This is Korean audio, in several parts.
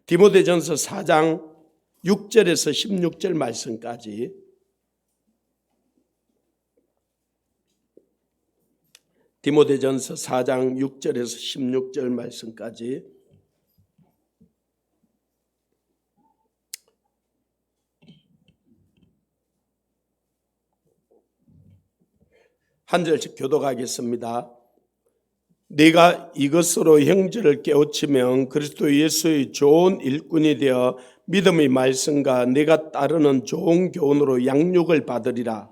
디모데전서 4장 6절에서 16절 말씀까지 디모데전서 4장 6절에서 16절 말씀까지 한 절씩 교독하겠습니다. 네가 이것으로 형제를 깨우치면 그리스도 예수의 좋은 일꾼이 되어 믿음의 말씀과 네가 따르는 좋은 교훈으로 양육을 받으리라.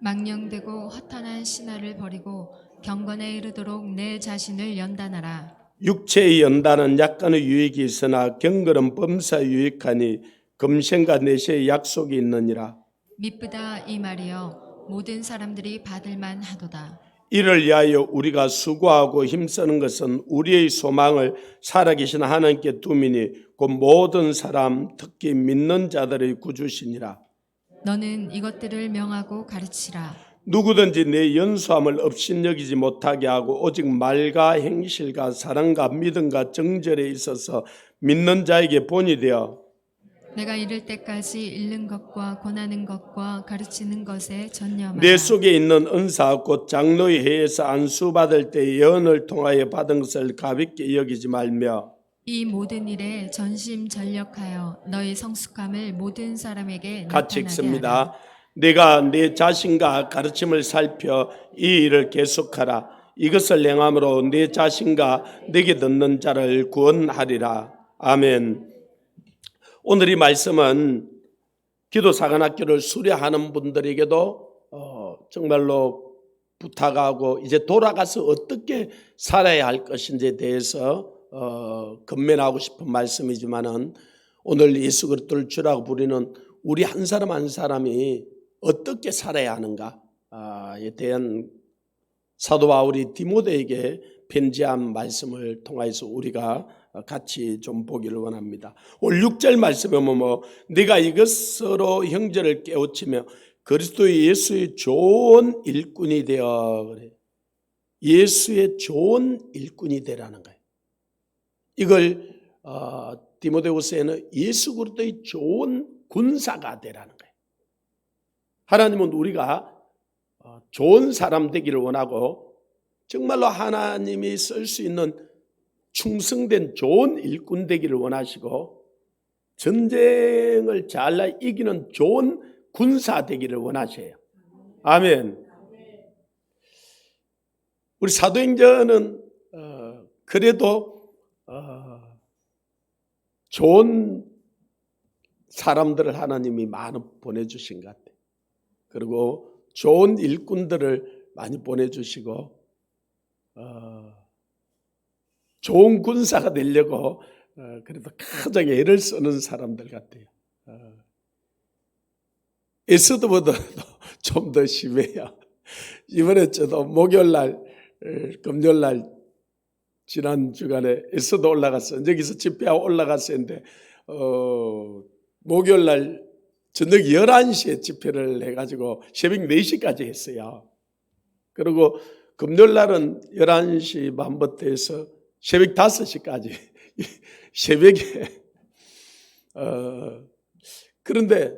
망령되고 허탄한 신화를 버리고 경건에 이르도록 내 자신을 연단하라. 육체의 연단은 약간의 유익이 있으나 경건은 범사 유익하니 금생과 내세의 약속이 있느니라. 미쁘다 이 말이여 모든 사람들이 받을만 하도다. 이를 위하여 우리가 수고하고 힘쓰는 것은 우리의 소망을 살아계신 하나님께 두미니 곧 모든 사람 특히 믿는 자들의 구주시니라. 너는 이것들을 명하고 가르치라. 누구든지 내 연수함을 업신여기지 못하게 하고 오직 말과 행실과 사랑과 믿음과 정절에 있어서 믿는 자에게 본이 되어 내가 이를 때까지 잃는 것과 권하는 것과 가르치는 것에 전념하라. 내 속에 있는 은사 곧 장로의 회에서 안수받을 때 예언을 통하여 받은 것을 가볍게 여기지 말며 이 모든 일에 전심전력하여 너의 성숙함을 모든 사람에게 같이 나타나게 읽습니다. 하라. 내가 내 자신과 가르침을 살펴 이 일을 계속하라. 이것을 행함으로 내 자신과 내게 듣는 자를 구원하리라. 아멘. 오늘 이 말씀은 기도사관학교를 수료하는 분들에게도 정말로 부탁하고 이제 돌아가서 어떻게 살아야 할 것인지에 대해서 건면하고 싶은 말씀이지만은 오늘 예수 그리스도를 주라고 부르는 우리 한 사람 한 사람이 어떻게 살아야 하는가에 대한 사도 바울이 디모데에게 편지한 말씀을 통해서 우리가 같이 좀 보기를 원합니다. 오늘 6절 말씀에 보면 네가 이것으로 형제를 깨우치며 그리스도의 예수의 좋은 일꾼이 되어 그래. 예수의 좋은 일꾼이 되라는 거예요. 이걸 디모데후서에는 예수 그리스도의 좋은 군사가 되라는 거예요. 하나님은 우리가 좋은 사람 되기를 원하고 정말로 하나님이 쓸 수 있는 충성된 좋은 일꾼 되기를 원하시고 전쟁을 잘 이기는 좋은 군사 되기를 원하셔요. 아멘. 우리 사도행전은 그래도 좋은 사람들을 하나님이 많이 보내주신 것 같아요. 그리고 좋은 일꾼들을 많이 보내주시고 좋은 군사가 되려고 그래도 가장 애를 쓰는 사람들 같아요. 에스더보다 좀 더 심해요. 이번에 저도 목요일날, 금요일날 지난 주간에 에스더 올라갔어요. 여기서 집회하고 올라갔었는데 목요일날 저녁 11시에 집회를 해가지고 새벽 4시까지 했어요. 그리고 금요일날은 11시 반부터 해서 새벽 5시까지 새벽에 그런데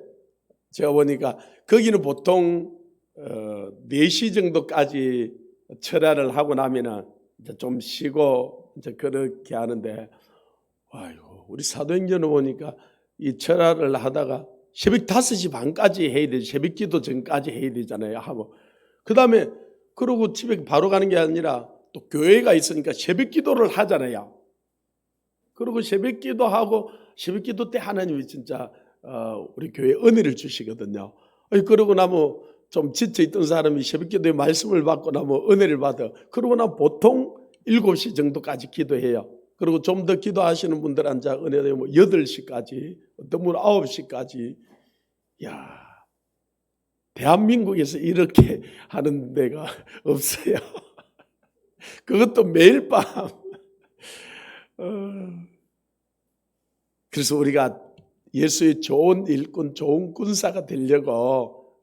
제가 보니까 거기는 보통 4시 정도까지 철야를 하고 나면은 이제 좀 쉬고 이제 그렇게 하는데 아이고 우리 사도행전을 보니까 이 철야를 하다가 새벽 5시 반까지 해야 되지 새벽 기도 전까지 해야 되잖아요. 하고 그다음에 그러고 집에 바로 가는 게 아니라 또 교회가 있으니까 새벽 기도를 하잖아요. 그리고 새벽 기도하고 새벽 기도 때 하나님이 진짜 우리 교회에 은혜를 주시거든요. 그러고 나면 좀 지쳐있던 사람이 새벽 기도에 말씀을 받고 나면 은혜를 받아. 그러고 나면 보통 7시 정도까지 기도해요. 그리고 좀 더 기도하시는 분들은 이제 은혜를 8시까지 어떤 분은 9시까지. 야, 대한민국에서 이렇게 하는 데가 없어요. 그것도 매일 밤. 그래서 우리가 예수의 좋은 일꾼, 좋은 군사가 되려고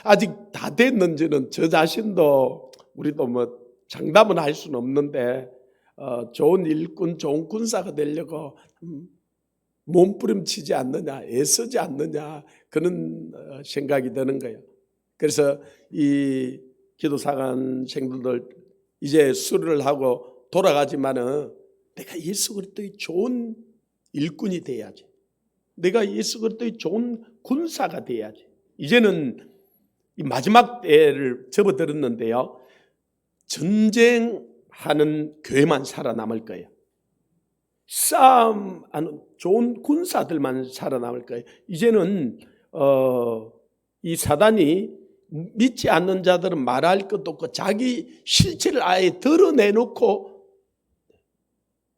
아직 다 됐는지는 저 자신도 우리도 뭐 장담은 할 수는 없는데 좋은 일꾼, 좋은 군사가 되려고 몸부림치지 않느냐, 애쓰지 않느냐, 그런 생각이 드는 거예요. 그래서 이 기도사관생들들 이제 수료를 하고 돌아가지만은 내가 예수 그리스도의 좋은 일꾼이 돼야지. 내가 예수 그리스도의 좋은 군사가 돼야지. 이제는 이 마지막 때를 접어들었는데요. 전쟁하는 교회만 살아남을 거예요. 싸움하는 좋은 군사들만 살아남을 거예요. 이제는 이 사단이 믿지 않는 자들은 말할 것도 없고 자기 실체를 아예 드러내놓고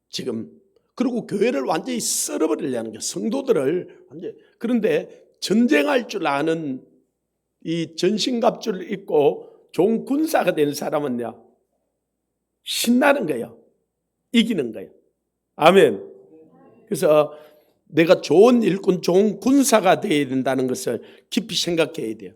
지금 그리고 교회를 완전히 썰어버리려는 게 성도들을 완전히. 그런데 전쟁할 줄 아는 이 전신갑주를 입고 좋은 군사가 되는 사람은요 신나는 거예요. 이기는 거예요. 아멘. 그래서 내가 좋은 일꾼, 좋은 군사가 되어야 된다는 것을 깊이 생각해야 돼요.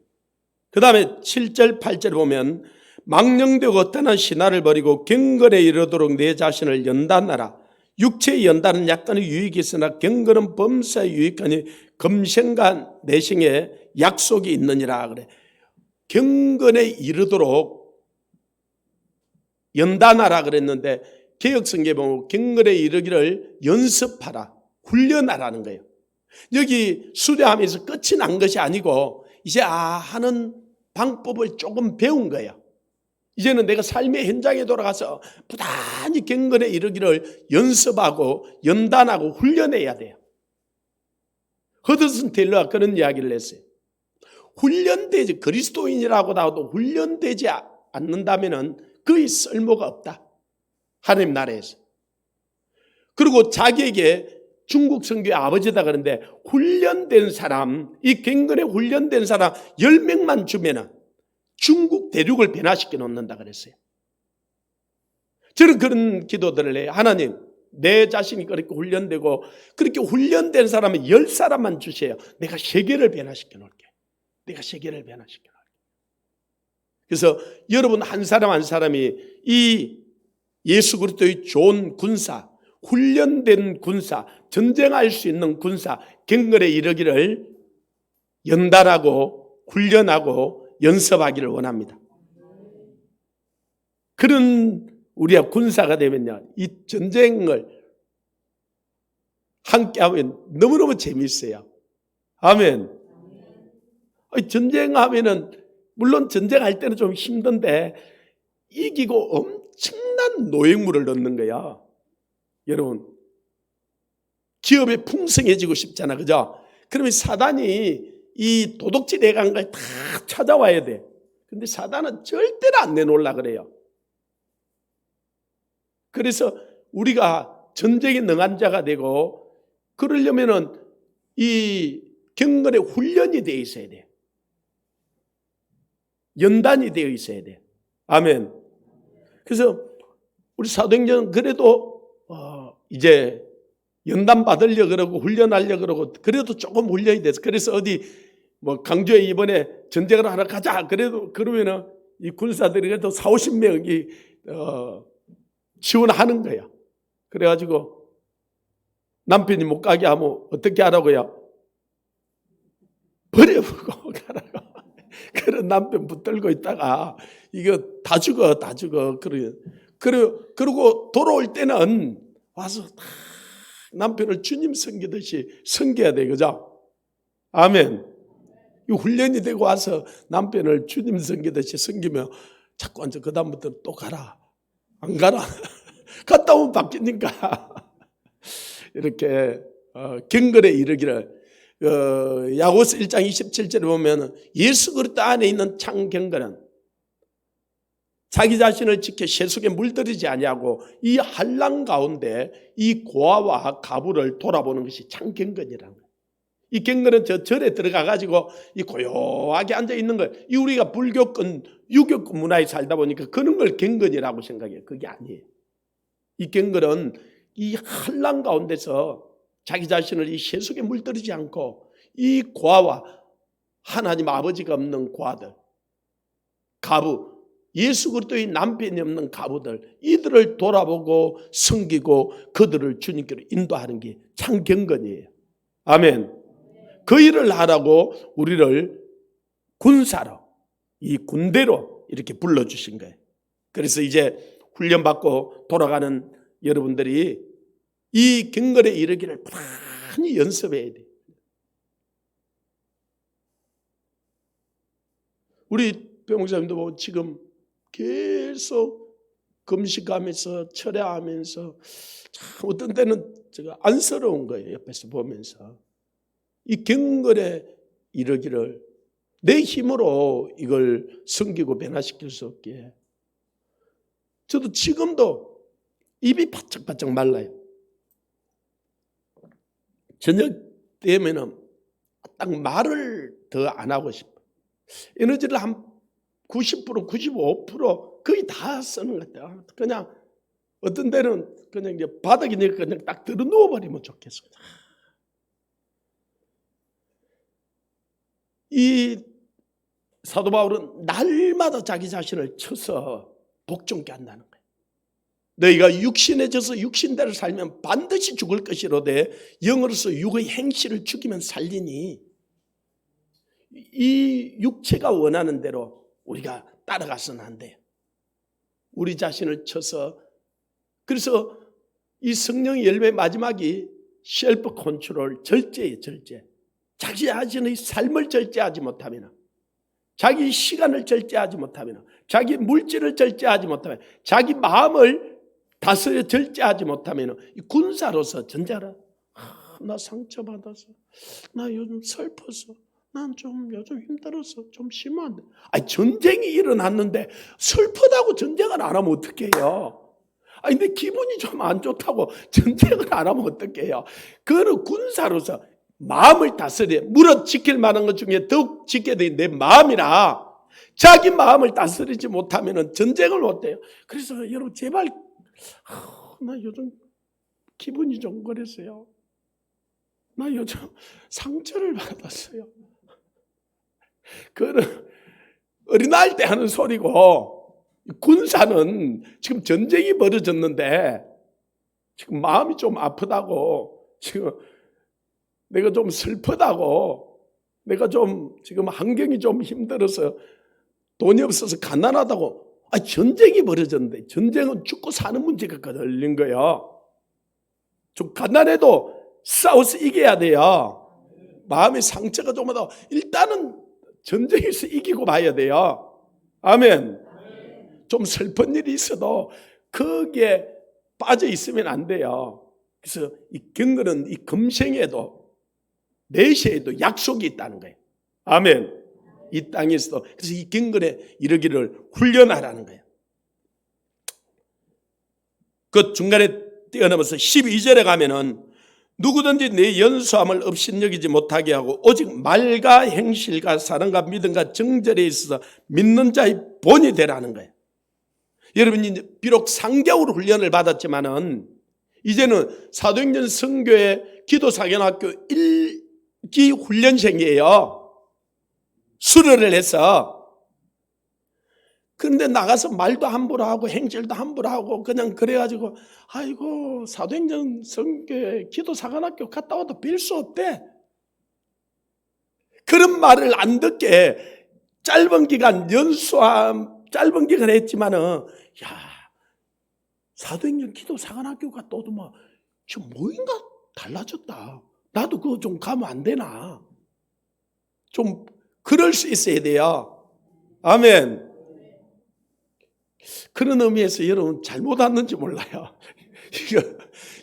그 다음에 7절, 8절 보면 망령되고 어떠한 신화를 버리고 경건에 이르도록 내 자신을 연단하라. 육체의 연단은 약간의 유익이 있으나 경건은 범사에 유익하니 검생과 내생에 약속이 있느니라 그래. 경건에 이르도록 연단하라 그랬는데 개혁성경에 보면 경건에 이르기를 연습하라, 훈련하라는 거예요. 여기 수료하면서 끝이 난 것이 아니고 이제 하는 방법을 조금 배운 거예요. 이제는 내가 삶의 현장에 돌아가서 부단히 경건에 이르기를 연습하고 연단하고 훈련해야 돼요. 허드슨 테일러가 그런 이야기를 했어요. 훈련되지 그리스도인이라고 나와도 훈련되지 않는다면 거의 쓸모가 없다. 하나님 나라에서. 그리고 자기에게 중국 선교의 아버지다 그러는데 훈련된 사람, 이 경건에 훈련된 사람 10명만 주면은 중국 대륙을 변화시켜 놓는다 그랬어요. 저는 그런 기도들을 해요. 하나님, 내 자신이 그렇게 훈련되고 그렇게 훈련된 사람은 10사람만 주세요. 내가 세계를 변화시켜 놓을게. 내가 세계를 변화시켜 놓을게. 그래서 여러분 한 사람 한 사람이 이 예수 그리스도의 좋은 군사, 훈련된 군사, 전쟁할 수 있는 군사, 경건에 이르기를 연단하고 훈련하고 연습하기를 원합니다. 그런 우리가 군사가 되면요, 이 전쟁을 함께하면 너무너무 재미있어요. 아멘. 전쟁하면은 물론 전쟁할 때는 좀 힘든데 이기고 엄청난 노획물을 넣는 거야. 여러분 기업에 풍성해지고 싶잖아, 그죠? 그러면 사단이 이 도둑질 해간 걸 다 찾아와야 돼. 근데 사단은 절대로 안 내놓으려고 그래요. 그래서 우리가 전쟁에 능한 자가 되고 그러려면은 이 경건에 훈련이 되어 있어야 돼. 연단이 되어 있어야 돼. 아멘. 그래서 우리 사도행전은 그래도 이제 연단 받으려고 그러고 훈련하려고 그러고 그래도 조금 훈련이 돼서 그래서 어디 뭐 강주에 이번에 전쟁을 하러 가자 그러면은 이 군사들이 그래도 40-50명이 지원하는 거야. 그래가지고 남편이 못 가게 하면 어떻게 하라고요? 버려보고 가라고. 그런 남편 붙들고 있다가 이거 다 죽어. 그리고 돌아올 때는 와서 다 남편을 주님 섬기듯이 섬겨야 돼, 그죠? 아멘. 이 훈련이 되고 와서 남편을 주님 섬기듯이 섬기면 자꾸 앉아 그 다음부터 또 가라. 안 가라. 갔다 오면 바뀌니까 이렇게 경건에 이르기를 야고보서 1장 27절에 보면 예수 그리스도 안에 있는 참 경건은 자기 자신을 지켜 세속에 물들이지 아니하고 이 환난 가운데 이 고아와 가부를 돌아보는 것이 참 경건이라는 거예요. 이 경건은 저 절에 들어가 가지고 이 고요하게 앉아 있는 거예요. 이 우리가 불교권, 유교권 문화에 살다 보니까 그런 걸 경건이라고 생각해요. 그게 아니에요. 이 경건은 이 환난 가운데서 자기 자신을 이 세속에 물들이지 않고 이 고아와 하나님 아버지가 없는 고아들, 가부, 예수 그리스도의 남편이 없는 가부들, 이들을 돌아보고 섬기고 그들을 주님께로 인도하는 게 참 경건이에요. 아멘. 그 일을 하라고 우리를 군사로, 이 군대로 이렇게 불러주신 거예요. 그래서 이제 훈련받고 돌아가는 여러분들이 이 경건에 이르기를 많이 연습해야 돼요. 우리 병목사님도 보면 지금 계속 금식하면서 철야하면서 참 어떤 때는 제가 안쓰러운 거예요. 옆에서 보면서 이 경건에 이르기를 내 힘으로 이걸 섬기고 변화시킬 수 없기에 저도 지금도 입이 바짝바짝 말라요. 저녁 되면은 딱 말을 더 안 하고 싶어요. 에너지를 한 90%, 95% 거의 다 쓰는 것 같아요. 그냥 어떤 데는 그냥 이제 바닥에 그냥 딱 들어 누워버리면 좋겠어요. 이 사도 바울은 날마다 자기 자신을 쳐서 복종케 한다는 거예요. 너희가 육신에 져서 육신대로 살면 반드시 죽을 것이로되 영으로서 육의 행실을 죽이면 살리니 이 육체가 원하는 대로 우리가 따라가서는 안 돼요. 우리 자신을 쳐서 그래서 이 성령의 열매 마지막이 셀프 컨트롤, 절제예요. 절제. 자기 자신의 삶을 절제하지 못하면, 자기 시간을 절제하지 못하면, 자기 물질을 절제하지 못하면, 자기 마음을 다스려 절제하지 못하면 이 군사로서 전쟁하라. 나 상처받아서, 나 요즘 슬퍼서, 난 좀 요즘 힘들어서 좀 심한데. 아니 전쟁이 일어났는데 슬프다고 전쟁을 안 하면 어떡해요? 아니 근데 기분이 좀 안 좋다고 전쟁을 안 하면 어떡해요? 그거는 군사로서 마음을 다스려 물어 지킬 만한 것 중에 더욱 지켜야 되는 내 마음이라 자기 마음을 다스리지 못하면 전쟁을 못해요. 그래서 여러분 제발 나 요즘 기분이 좀 그랬어요. 나 요즘 상처를 받았어요. 그거는 어린아이 때 하는 소리고 군사는 지금 전쟁이 벌어졌는데 지금 마음이 좀 아프다고 지금 내가 좀 슬프다고 내가 좀 지금 환경이 좀 힘들어서 돈이 없어서 가난하다고 전쟁이 벌어졌는데 전쟁은 죽고 사는 문제가 걸린 거예요. 좀 가난해도 싸워서 이겨야 돼요. 마음의 상처가 좀 하다 일단은 전쟁에서 이기고 봐야 돼요. 아멘. 좀 슬픈 일이 있어도 거기에 빠져 있으면 안 돼요. 그래서 이 경건은 이 금생에도 내세에도 약속이 있다는 거예요. 아멘. 이 땅에서도 그래서 이 경건에 이르기를 훈련하라는 거예요. 그 중간에 뛰어넘어서 12절에 가면은 누구든지 내 연수함을 업신여기지 못하게 하고 오직 말과 행실과 사랑과 믿음과 정절에 있어서 믿는 자의 본이 되라는 거예요. 여러분이 비록 3개월 훈련을 받았지만은 이제는 사도행전 선교회 기도사견학교 1기 훈련생이에요. 수료를 해서. 그런데 나가서 말도 함부로 하고 행실도 함부로 하고 그냥 그래가지고 아이고 사도행전 선교회 기도사관학교 갔다 와도 빌 수 없대. 그런 말을 안 듣게 짧은 기간 연수함 짧은 기간 했지만은 사도행전 기도사관학교가 또 뭐 지금 뭐인가 달라졌다. 나도 그거 좀 가면 안 되나? 좀 그럴 수 있어야 돼요. 아멘. 그런 의미에서 여러분 잘못 왔는지 몰라요.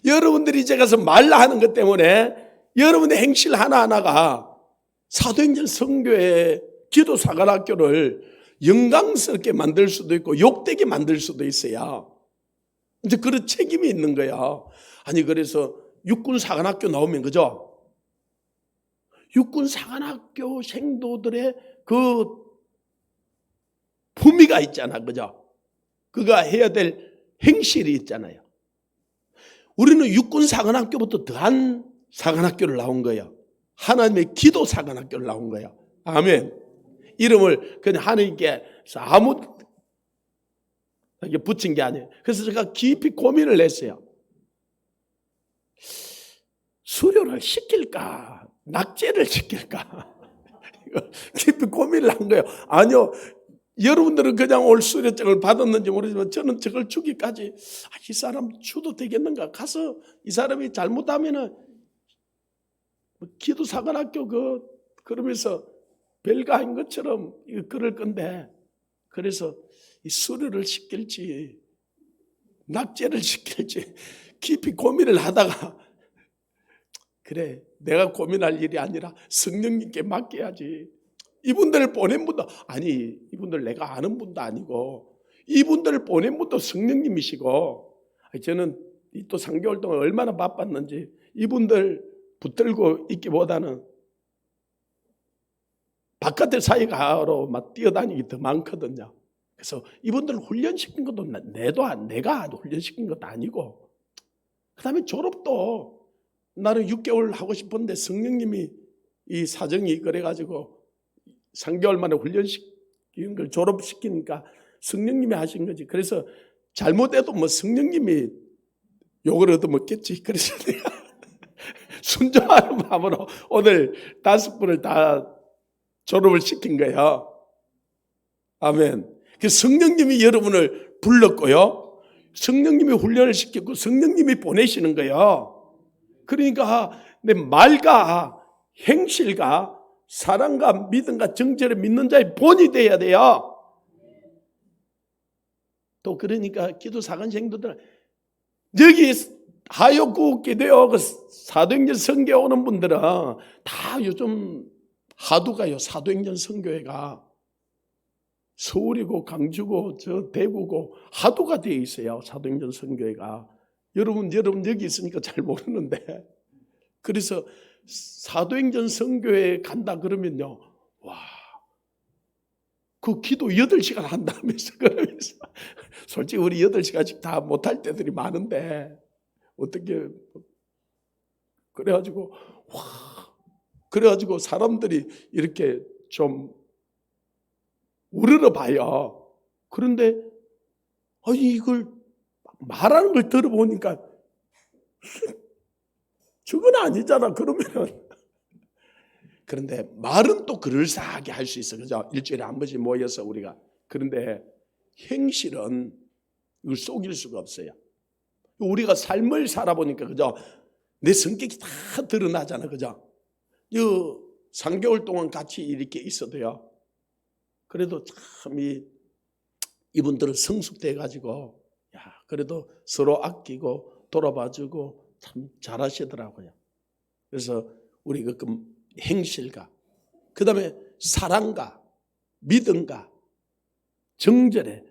여러분들이 이제 가서 말하는 것 때문에 여러분의 행실 하나하나가 사도행전 선교회 기도사관학교를 영광스럽게 만들 수도 있고 욕되게 만들 수도 있어요. 이제 그런 책임이 있는 거야. 아니 그래서 육군사관학교 나오면 그죠? 육군사관학교 생도들의 그 품위가 있잖아, 그죠? 그가 해야 될 행실이 있잖아요. 우리는 육군사관학교부터 더한 사관학교를 나온 거예요. 하나님의 기도사관학교를 나온 거예요. 아멘. 이름을 그냥 하나님께 아무 이게 붙인 게 아니에요. 그래서 제가 깊이 고민을 했어요. 수료를 시킬까? 낙제를 시킬까? 깊이 고민을 한 거예요. 아니요. 여러분들은 그냥 올 수료증을 받았는지 모르지만 저는 저걸 주기까지 이 사람 주도 되겠는가? 가서 이 사람이 잘못하면은 기도사관학교 그러면서 별거 아닌 것처럼 그럴 건데, 그래서 이 수료를 시킬지 낙제를 시킬지 깊이 고민을 하다가 그래, 내가 고민할 일이 아니라 성령님께 맡겨야지. 이분들을 보낸 분도 아니, 이분들 내가 아는 분도 아니고 이분들을 보낸 분도 성령님이시고, 저는 또 3개월 동안 얼마나 바빴는지 이분들 붙들고 있기보다는 바깥에 사회가로 막 뛰어다니기 더 많거든요. 그래서 이분들 훈련시킨 것도 내가 훈련시킨 것도 아니고, 그 다음에 졸업도 나는 6개월 하고 싶은데 성령님이 이 사정이 그래가지고 3개월 만에 훈련시킨 걸 졸업시키니까 성령님이 하신 거지. 그래서 잘못해도 뭐 성령님이 욕을 얻어먹겠지. 그래서 내가 순종하는 마음으로 오늘 5분을 다 졸업을 시킨 거예요. 아멘. 그 성령님이 여러분을 불렀고요. 성령님이 훈련을 시켰고 성령님이 보내시는 거예요. 그러니까 내 말과 행실과 사랑과 믿음과 정죄를 믿는 자의 본이 돼야 돼요. 또 그러니까 기도사관 생도들 여기 하역구 기도요 그 사도행전 선교에 오는 분들은 다 요즘 하두가요. 사도행전 선교회가 서울이고 강주고 저 대구고 하두가 되어 있어요. 사도행전 선교회가. 여러분 여기 있으니까 잘 모르는데, 그래서 사도행전 선교회 간다 그러면요, 와, 그 기도 8시간 한다면서. 그러면서 솔직히 우리 8시간씩 다 못할 때들이 많은데 어떻게 그래가지고 그래가지고 사람들이 이렇게 좀 우러러 봐요. 그런데 이걸 말하는 걸 들어보니까 저건 아니잖아. 그러면은 그런데 말은 또 그럴싸하게 할 수 있어. 그죠? 일주일에 한 번씩 모여서 우리가. 그런데 행실은 이걸 속일 수가 없어요. 우리가 삶을 살아보니까 그죠? 내 성격이 다 드러나잖아. 그죠? 3개월 동안 같이 이렇게 있어도요. 그래도 참 이분들은 성숙돼 가지고 그래도 서로 아끼고 돌아봐주고 참 잘하시더라고요. 그래서 우리가 그 행실과 그 다음에 사랑과 믿음과 정절에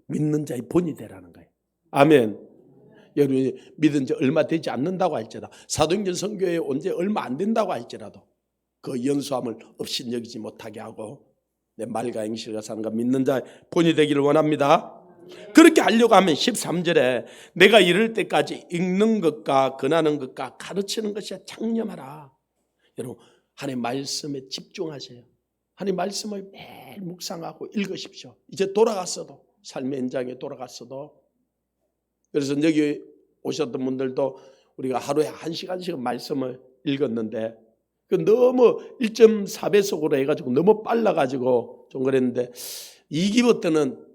믿는 자의 본이 되라는 거예요. 아멘. 여러분이 믿은 지 얼마 되지 않는다고 할지라도, 사도행전 선교에 온 지 얼마 안 된다고 할지라도 그 연수함을 없인 여기지 못하게 하고 내 말과 행실과 사랑과 믿는 자의 본이 되기를 원합니다. 그렇게 하려고 하면 13절에 내가 이럴 때까지 읽는 것과 권하는 것과 가르치는 것이 장념하라. 여러분 하나님의 말씀에 집중하세요. 하나님의 말씀을 매일 묵상하고 읽으십시오. 이제 돌아갔어도, 삶의 현장에 돌아갔어도. 그래서 여기 오셨던 분들도 우리가 하루에 1시간씩 말씀을 읽었는데 너무 1.4배속으로 해가지고 너무 빨라가지고 좀 그랬는데 2기부터는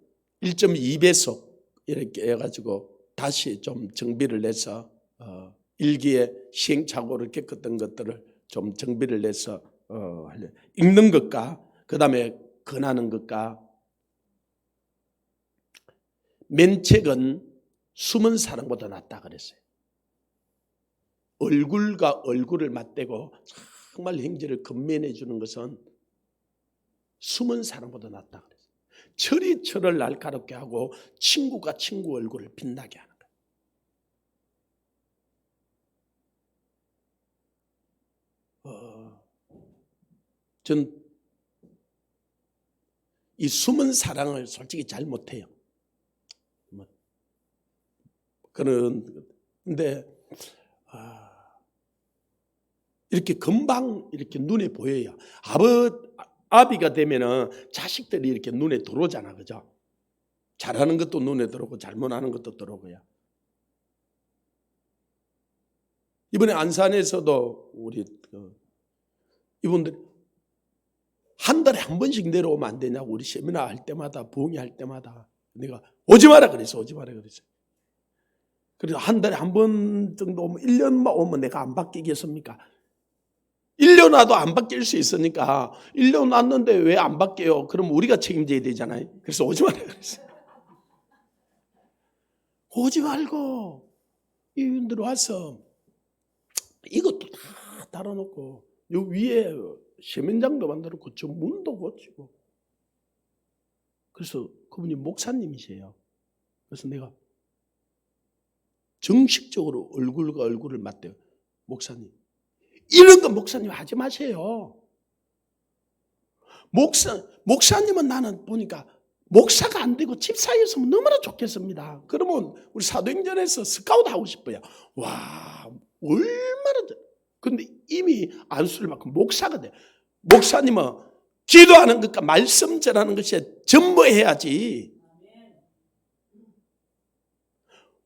1.2배속 이렇게 해가지고 다시 좀 정비를 내서 1기에 시행착오를 겪었던 것들을 좀 정비를 내서 읽는 것과 그 다음에 권하는 것과 면책은 숨은 사랑보다 낫다 그랬어요. 얼굴과 얼굴을 맞대고 정말 행제를 건면해 주는 것은 숨은 사랑보다 낫다 그랬어요. 철이 철을 날카롭게 하고 친구가 친구 얼굴을 빛나게 하는 거예요. 전 이 숨은 사랑을 솔직히 잘 못해요. 그런데 이렇게 금방 이렇게 눈에 보여요. 아비가 되면은 자식들이 이렇게 눈에 들어오잖아, 그죠? 잘하는 것도 눈에 들어오고 잘못하는 것도 들어오고요. 이번에 안산에서도 우리 이분들 한 달에 한 번씩 내려오면 안 되냐고 우리 세미나 할 때마다 부흥회 할 때마다 내가 오지 마라 그랬어. 오지 마라 그랬어. 그래서 한 달에 한 번 정도 오면 1년만 오면 내가 안 바뀌겠습니까? 1년 와도 안 바뀔 수 있으니까 1년 왔는데 왜 안 바뀌어요? 그럼 우리가 책임져야 되잖아요. 그래서 오지 마라 그랬어. 오지 말고 이분들 와서 이것도 다 달아놓고 요 위에 세면장도 만들었고 저 문도 고치고 그래서 그분이 목사님이세요. 그래서 내가 정식적으로 얼굴과 얼굴을 맞대요. 목사님 이런 거 목사님 하지 마세요. 목사님은 나는 보니까 목사가 안 되고 집사였으면 너무나 좋겠습니다. 그러면 우리 사도행전에서 스카우트 하고 싶어요. 와 얼마나 근데 이미 안수를 받고 목사가 돼. 목사님은 기도하는 것과 말씀 전하는 것에 전무해야지.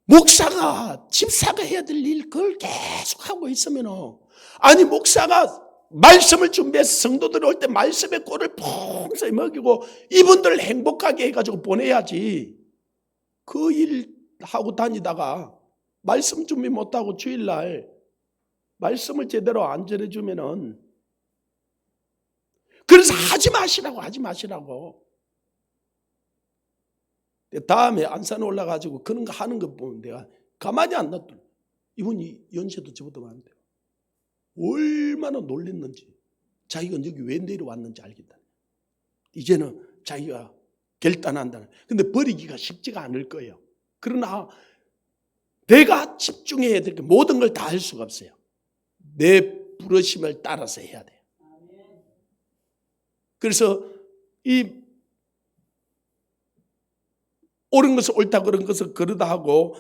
목사가 집사가 해야 될 일 그걸 계속 하고 있으면 아니 목사가 말씀을 준비해서 성도들이 올 때 말씀의 꼴을 풍성히 먹이고 이분들을 행복하게 해가지고 보내야지. 그 일 하고 다니다가 말씀 준비 못하고 주일날 말씀을 제대로 안 전해주면은 그래서 하지 마시라고. 다음에 안산에 올라가지고 그런 거 하는 거 보면 내가 가만히 안 놔둬. 이분이 연세도 저보다 많은데 얼마나 놀랬는지 자기가 여기 왜 내려왔는지 알겠다. 이제는 자기가 결단한다는. 근데 버리기가 쉽지가 않을 거예요. 그러나 내가 집중해야 될 게 모든 걸 다 할 수가 없어요. 내 부르심을 따라서 해야 돼요. 그래서 이 옳은 것을 옳다 그런 것을 그러다 하고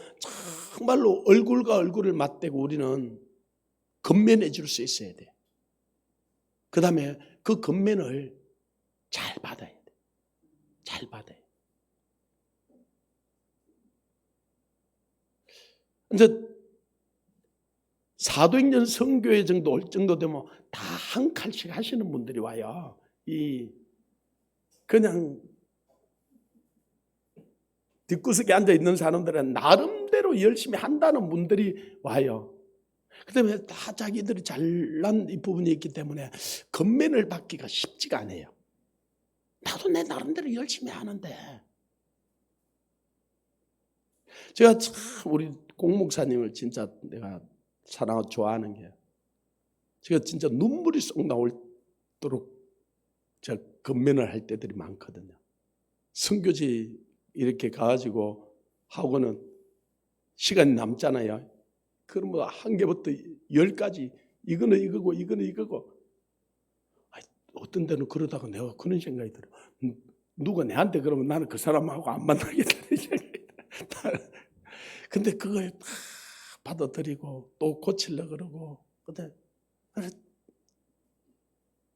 정말로 얼굴과 얼굴을 맞대고 우리는 건면해 줄 수 있어야 돼. 그 다음에 그 건면을 잘 받아야 돼. 잘 받아야 돼. 이제 사도행전 선교회 정도 올 정도 되면 다 한 칼씩 하시는 분들이 와요. 그냥 뒷구석에 앉아 있는 사람들은 나름대로 열심히 한다는 분들이 와요. 그다음에 다 자기들이 잘난 이 부분이 있기 때문에 건면을 받기가 쉽지가 않아요. 나도 내 나름대로 열심히 하는데. 제가 참 우리 공목사님을 진짜 내가 사랑하고 좋아하는 게 제가 진짜 눈물이 쏙 나올도록 제가 건면을 할 때들이 많거든요. 선교지 이렇게 가가지고 하고는 시간이 남잖아요. 그러면 한 개부터 10까지 이거는 이거고 이거는 이거고 어떤 데는 그러다가 내가 그런 생각이 들어. 누가 내한테 그러면 나는 그 사람하고 안 만나겠다는 생각이 들어. 근데 그걸 다 받아들이고 또 고치려고 그러고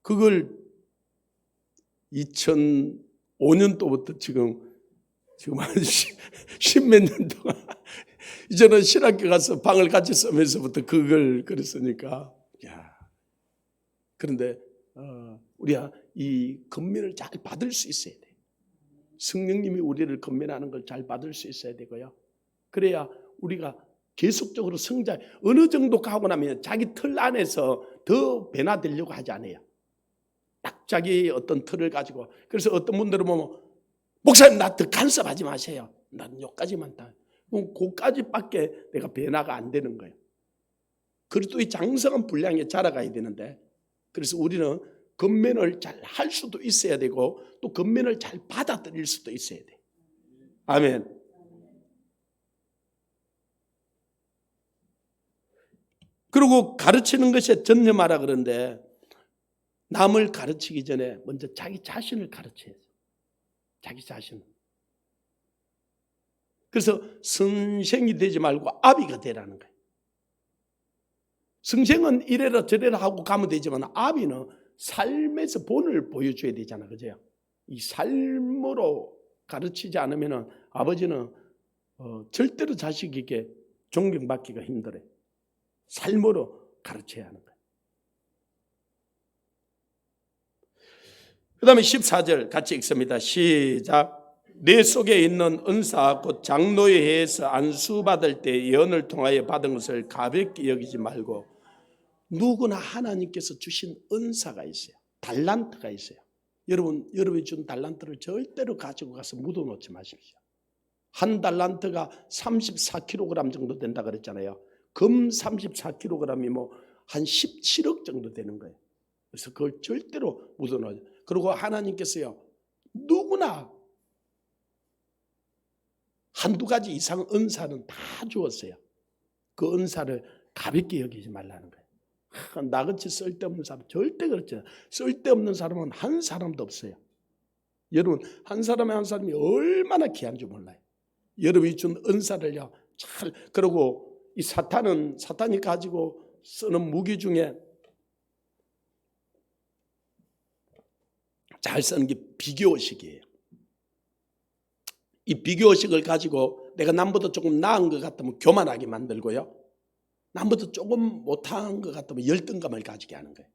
그걸 2005년도부터 지금 한 10몇 년 동안 이제는 신학교 가서 방을 같이 쓰면서부터 그걸 그랬으니까 그런데 우리가 이 건면을 잘 받을 수 있어야 돼. 성령님이 우리를 건면하는 걸 잘 받을 수 있어야 되고요. 그래야 우리가 계속적으로 성장 어느 정도 가고 나면 자기 틀 안에서 더 변화되려고 하지 않아요. 딱 자기 어떤 틀을 가지고. 그래서 어떤 분들은 보면 목사님 나 더 간섭하지 마세요. 난 여기까지만 다. 그럼 그까지밖에 내가 변화가 안 되는 거예요. 그리고 또 이 장성한 분량에 자라가야 되는데 그래서 우리는 건면을 잘 할 수도 있어야 되고 또 건면을 잘 받아들일 수도 있어야 돼. 아멘. 그리고 가르치는 것에 전념하라 그러는데 남을 가르치기 전에 먼저 자기 자신을 가르쳐야죠. 자기 자신. 그래서 선생이 되지 말고 아비가 되라는 거예요. 선생은 이래라 저래라 하고 가면 되지만 아비는 삶에서 본을 보여줘야 되잖아. 그죠? 이 삶으로 가르치지 않으면 아버지는 절대로 자식에게 존경받기가 힘들어요. 삶으로 가르쳐야 하는 거예요. 그 다음에 14절 같이 읽습니다. 시작. 내 속에 있는 은사 곧 장로의 해에서 안수받을 때 예언을 통하여 받은 것을 가볍게 여기지 말고, 누구나 하나님께서 주신 은사가 있어요. 달란트가 있어요. 여러분이 준 달란트를 절대로 가지고 가서 묻어놓지 마십시오. 한 달란트가 34kg 정도 된다 그랬잖아요. 금 34kg이 뭐 한 17억 정도 되는 거예요. 그래서 그걸 절대로 묻어놓아요. 그리고 하나님께서요, 누구나 한두 가지 이상 은사는 다 주었어요. 그 은사를 가볍게 여기지 말라는 거예요. 나같이 쓸데없는 사람 절대 그렇지 않아요. 쓸데없는 사람은 한 사람도 없어요. 여러분, 한 사람이 한 사람이 얼마나 귀한 줄 몰라요. 여러분이 준 은사를요, 그리고 이 사탄이 가지고 쓰는 무기 중에 잘 쓰는 게 비교의식이에요. 이 비교의식을 가지고 내가 남보다 조금 나은 것 같으면 교만하게 만들고요, 남보다 조금 못한 것 같으면 열등감을 가지게 하는 거예요.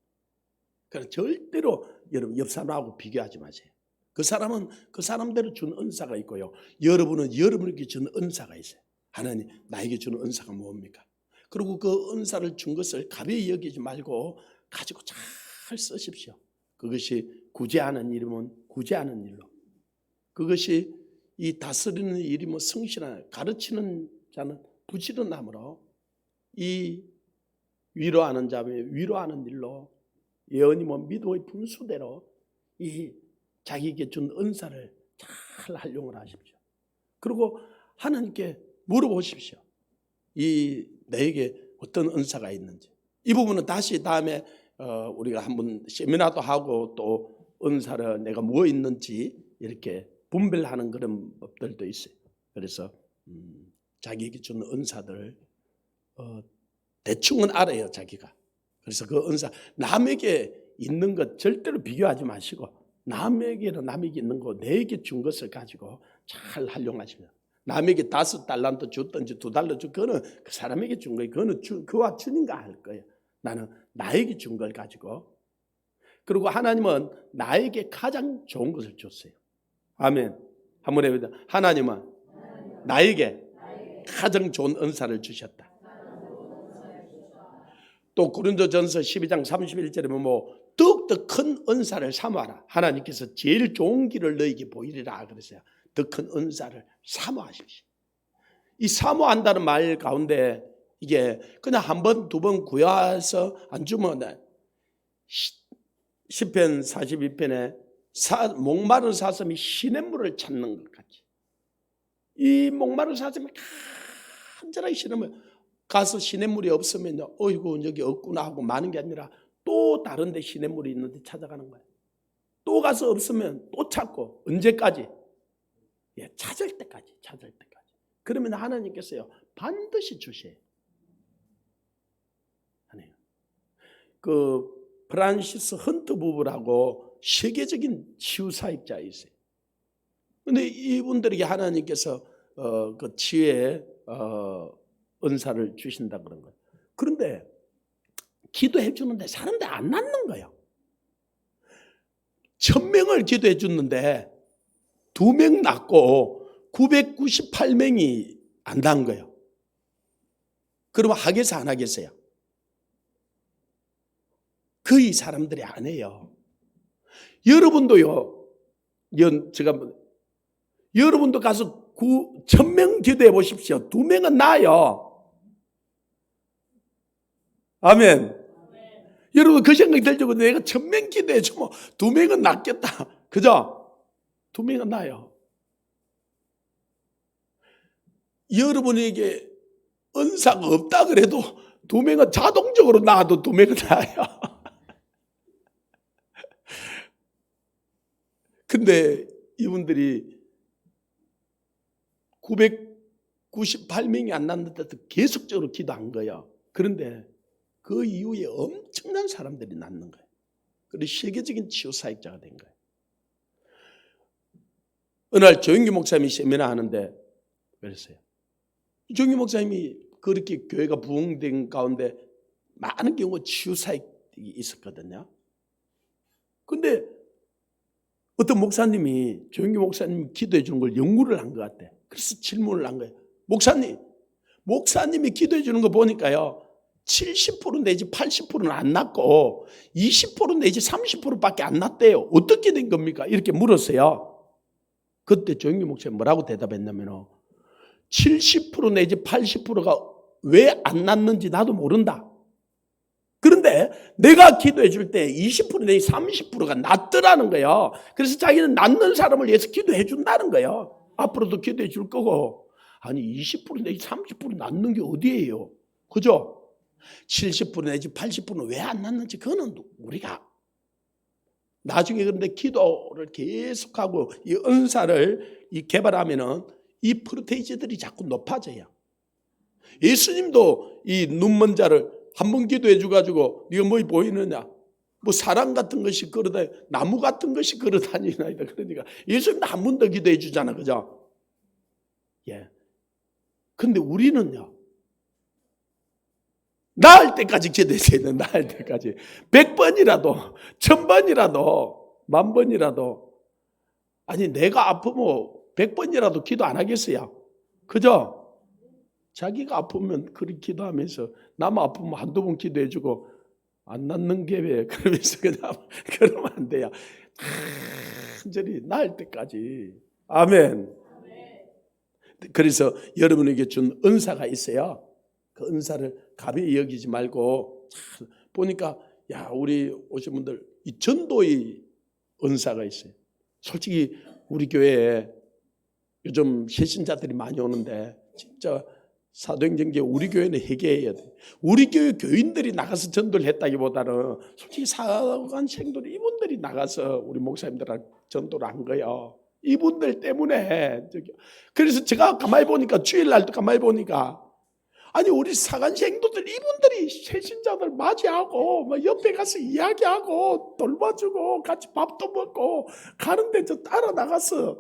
그래서 절대로 여러분 옆 사람하고 비교하지 마세요. 그 사람은 그 사람대로 준 은사가 있고요, 여러분은 여러분에게 준 은사가 있어요. 하나님 나에게 주는 은사가 뭡니까? 그리고 그 은사를 준 것을 가벼이 여기지 말고 가지고 잘 쓰십시오. 그것이 구제하는 일이면 구제하는 일로, 그것이 이 다스리는 일이면 성실한, 가르치는 자는 부지런함으로, 이 위로하는 자면 위로하는 일로, 예언이면 미도의 분수대로 이 자기에게 준 은사를 잘 활용을 하십시오. 그리고 하나님께 물어보십시오. 이 내게 어떤 은사가 있는지. 이 부분은 다시 다음에 우리가 한번 세미나도 하고, 또 은사를 내가 뭐 있는지 이렇게 분별하는 그런 법들도 있어요. 그래서 자기에게 준 은사들 대충은 알아요, 자기가. 그래서 그 은사, 남에게 있는 것 절대로 비교하지 마시고, 남에게는 남에게 있는 거, 내게 준 것을 가지고 잘 활용하시면, 남에게 5달란트 줬든지 2달러 줬든지 그거는 그 사람에게 준 거예요. 그거는 그와 주님과 할 거예요. 나는 나에게 준 걸 가지고. 그리고 하나님은 나에게 가장 좋은 것을 줬어요. 아멘. 한번 해보자. 하나님은 나에게 가장 좋은 은사를 주셨다. 또 고린도전서 12장 31절에 뭐 더욱더 큰 은사를 사모하라. 하나님께서 제일 좋은 길을 너에게 보이리라 그랬어요. 더 큰 은사를 사모하십시오. 이 사모한다는 말 가운데 이게 그냥 한 번, 두 번 구해서 안 주면, 시편 42편에 목마른 사슴이 시냇물을 찾는 것 같이, 이 목마른 사슴이 간절하게 시냇물 가서 시냇물이 없으면요, 어이구 여기 없구나 하고 마는 게 아니라 또 다른 데 시냇물이 있는데 찾아가는 거예요. 또 가서 없으면 또 찾고, 언제까지? 찾을 때까지. 그러면 하나님께서요 반드시 주셔요. 그 프란시스 헌트 부부라고 세계적인 치유사역자 있어요. 그런데 이분들에게 하나님께서 그 치유의 은사를 주신다 그런 거예요. 그런데 기도해 주는데 사람들이 안 낫는 거예요. 1000명을 기도해 줬는데 2명 낫고 998명이 안 난 거예요. 그러면 하겠어 안 하겠어요? 거의 사람들이 안 해요. 여러분도요, 여러분도 가서 1000명 기도해 보십시오. 2명은 나아요. 아멘. 여러분 그 생각이 들죠? 내가 1000명 기도해 주면 2명은 낫겠다. 그죠? 2명은 나아요. 여러분에게 은사가 없다 그래도 2명은 자동적으로 나아도 2명은 나아요. 근데 이분들이 998명이 안 났는데도 계속적으로 기도한 거예요. 그런데 그 이후에 엄청난 사람들이 낫는 거예요. 그리고 세계적인 치유 사역자가 된 거예요. 어느 날 조영기 목사님이 세미나 하는데 그랬어요. 조영기 목사님이 그렇게 교회가 부흥된 가운데 많은 경우 치유사역이 있었거든요. 근데 어떤 목사님이 조영기 목사님이 기도해 주는 걸 연구를 한 것 같아. 그래서 질문을 한 거예요. 목사님이 기도해 주는 거 보니까요, 70% 내지 80%는 안 났고 20% 내지 30%밖에 안 났대요. 어떻게 된 겁니까? 이렇게 물었어요. 그때 조영기 목사님 뭐라고 대답했냐면 70% 내지 80%가 왜 안 났는지 나도 모른다. 그런데 내가 기도해 줄 때 20% 내지 30%가 낫더라는 거예요. 그래서 자기는 낫는 사람을 위해서 기도해 준다는 거예요. 앞으로도 기도해 줄 거고. 아니 20% 내지 30% 낫는 게 어디예요? 그죠? 70% 내지 80%는 왜 안 낫는지 그거는 우리가 나중에 그런데 기도를 계속하고 이 은사를 개발하면은 이 프로테이지들이 자꾸 높아져요. 예수님도 이 눈먼 자를 한 번 기도해 주가지고 네가 뭐 보이느냐? 뭐 사람 같은 것이 걸어다니 나무 같은 것이 걸어다니나이다. 그러니까 예수님도 한 번 더 기도해 주잖아, 그죠? 예. 근데 우리는요, 나을 때까지 기도했어야 돼. 나을 때까지 100번이라도 1000번이라도 10,000번이라도. 아니 내가 아프면 100번이라도 기도 안 하겠어요? 그죠? 자기가 아프면 그렇게 기도하면서 남 아프면 한두 번 기도해주고 안 낫는 게 왜 그러면서 그냥 그러면 안 돼요. 간절히 나을 때까지. 아멘. 그래서 여러분에게 준 은사가 있어요. 그 은사를 가벼이 여기지 말고 보니까 야 우리 오신 분들 이 전도의 은사가 있어요. 솔직히 우리 교회에 요즘 새신자들이 많이 오는데 진짜 사도행전기에 우리 교회는 회개해야 돼. 우리 교회 교인들이 나가서 전도를 했다기보다는 솔직히 사관생들이 이분들이 나가서 우리 목사님들랑 전도를 한 거예요. 이분들 때문에. 그래서 제가 가만히 보니까 주일날도 가만히 보니까 아니 우리 사관생도들 이분들이 새신자들 맞이하고 막 옆에 가서 이야기하고 돌봐주고 같이 밥도 먹고 가는데 저 따라 나가서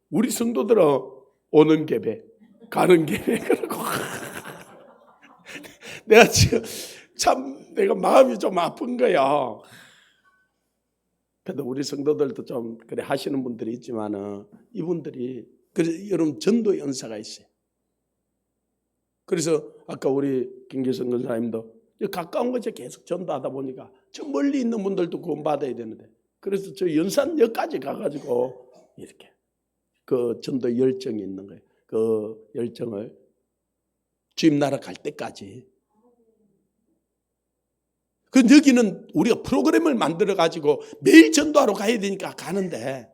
우리 성도들은 오는 개배 가는 개배 그러고 내가 지금 참 내가 마음이 좀 아픈 거야. 그래도 우리 성도들도 좀 그래 하시는 분들이 있지만은 이분들이 그래서 여러분 전도의 은사가 있어요. 그래서 아까 우리 김계성 권사님도 가까운 곳에 계속 전도하다 보니까 저 멀리 있는 분들도 구원받아야 되는데 그래서 저 연산역까지 가가지고 이렇게 그 전도 열정이 있는 거예요. 그 열정을 주님 나라 갈 때까지. 그 여기는 우리가 프로그램을 만들어 가지고 매일 전도하러 가야 되니까 가는데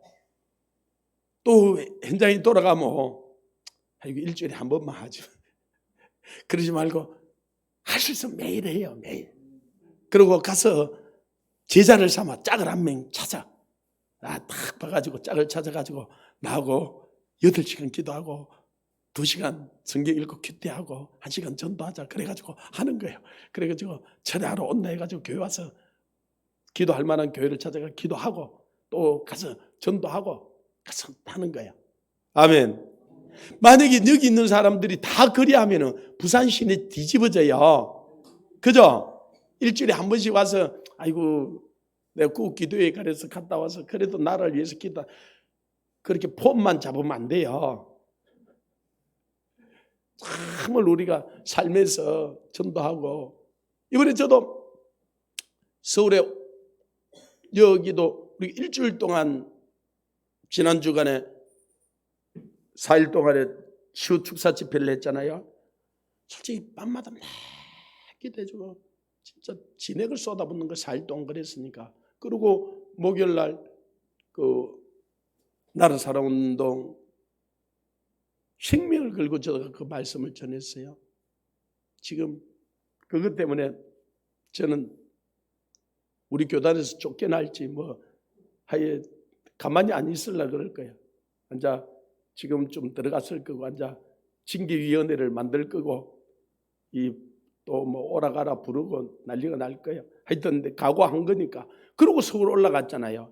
또 현장에 돌아가면 이거 일주일에 한 번만 하지. 그러지 말고 할 수 있으면 매일 해요. 매일. 그리고 가서 제자를 삼아 짝을 한 명 찾아. 딱 봐가지고 짝을 찾아가지고 나하고 8시간 기도하고 2시간 성경 읽고 큐티하고 1시간 전도하자. 그래가지고 하는 거예요. 그래가지고 철회하러 온다 해가지고 교회 와서 기도할 만한 교회를 찾아가 기도하고 또 가서 전도하고 가서 하는 거예요. 아멘. 만약에 여기 있는 사람들이 다 그리하면은 부산 시내 뒤집어져요. 그죠? 일주일에 한 번씩 와서 아이고 내가 꼭 기도회 가려서 갔다 와서 그래도 나를 위해서 기도 그렇게 폼만 잡으면 안 돼요. 참을 우리가 살면서 전도하고 이번에 저도 서울에 여기도 우리 일주일 동안 지난 주간에 4일 동안에 치유 축사 집회를 했잖아요. 솔직히 밤마다 막 기도해주고 진짜 진액을 쏟아붓는 거 4일 동안 그랬으니까. 그리고 목요일 날 그 나라 사랑 운동 생명을 걸고 제가 그 말씀을 전했어요. 지금 그것 때문에 저는 우리 교단에서 쫓겨날지 뭐 하여 가만히 안 있으려고 그럴 거예요. 앉아 지금 좀 들어갔을 거고 앉아 징계위원회를 만들 거고 이 또 뭐 오라가라 부르고 난리가 날 거예요. 하여튼 각오한 거니까. 그러고 서울 올라갔잖아요.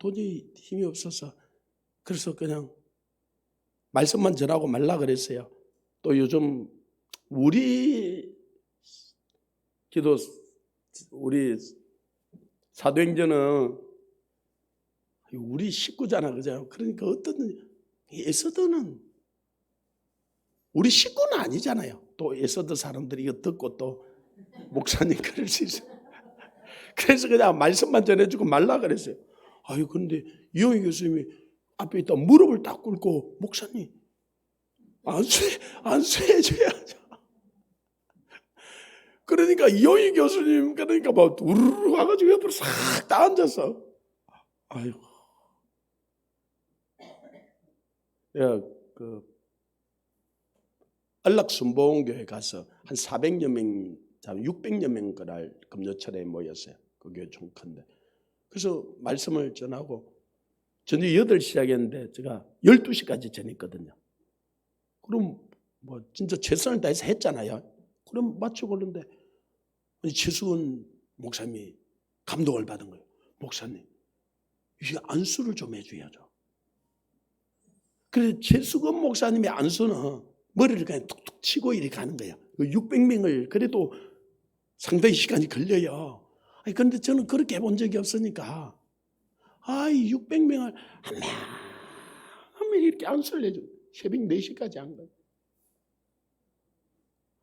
도저히 힘이 없어서 그래서 그냥 말씀만 전하고 말라 그랬어요. 또 요즘 우리 기도 우리 사도행전은 우리 식구잖아, 그죠? 그러니까 어떤 에서드는 우리 식구는 아니잖아요. 또 에서드 사람들이 이거 듣고 또 목사님 그럴 수 있어요. 그래서 그냥 말씀만 전해주고 말라 그랬어요. 아유, 근데 이용희 교수님이 앞에 있다 무릎을 딱 꿇고 목사님 안수해줘야죠. 그러니까 이용희 교수님 그러니까 막 우르르 가가지고 옆으로 싹 다 앉아서 아이고, 야, 안락순복음교회 가서 한 400여 명, 600여 명 그날 금요철에 모였어요. 그 교회 좀 큰데. 그래서 말씀을 전하고 저녁 8시 시작했는데 제가 12시까지 전했거든요. 그럼 뭐 진짜 최선을 다해서 했잖아요. 그럼 마치고 그러는데 최수근 목사님이 감동을 받은 거예요. 목사님, 이게 안수를 좀 해줘야죠. 그래서 최수근 목사님의 안수는 머리를 그냥 툭툭 치고 이렇게 가는 거예요. 600명을 그래도 상당히 시간이 걸려요. 아니, 그런데 저는 그렇게 해본 적이 없으니까 600명을 한 명 이렇게 안수를 해줘. 새벽 4시까지 한 거예요.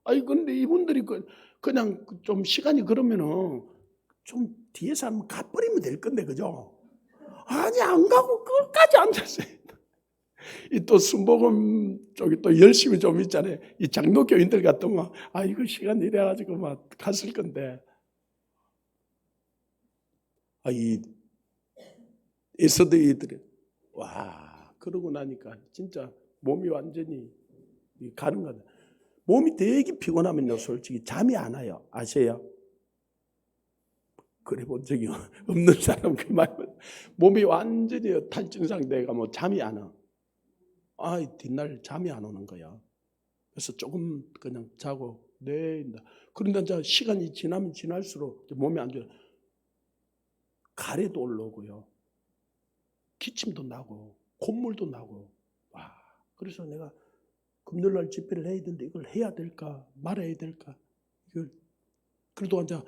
아니, 근데 이분들이 그냥 좀 시간이 그러면은 좀 뒤에서 한번 가버리면 될 건데, 그죠? 아니, 안 가고 끝까지 앉았어요. 이 또 순복음 쪽이 또 열심히 좀 있잖아요. 이 장로교인들 같으면, 이거 시간 이래가지고 막 갔을 건데. 이 에서드이들이, 그러고 나니까 진짜 몸이 완전히 가는 거다. 몸이 되게 피곤하면요, 솔직히 잠이 안 와요. 아세요? 그래 본 적이 없는 사람 그 말은 몸이 완전히 탈진상 돼가 뭐 잠이 안 와. 뒷날 잠이 안 오는 거야. 그래서 조금 그냥 자고 그런데 이제 시간이 지나면 지날수록 몸이 안 좋아. 가래도 올라오고요. 기침도 나고 콧물도 나고. 그래서 내가 금요일날 집회를 해야 되는데 이걸 해야 될까 말아야 될까. 그래도 이제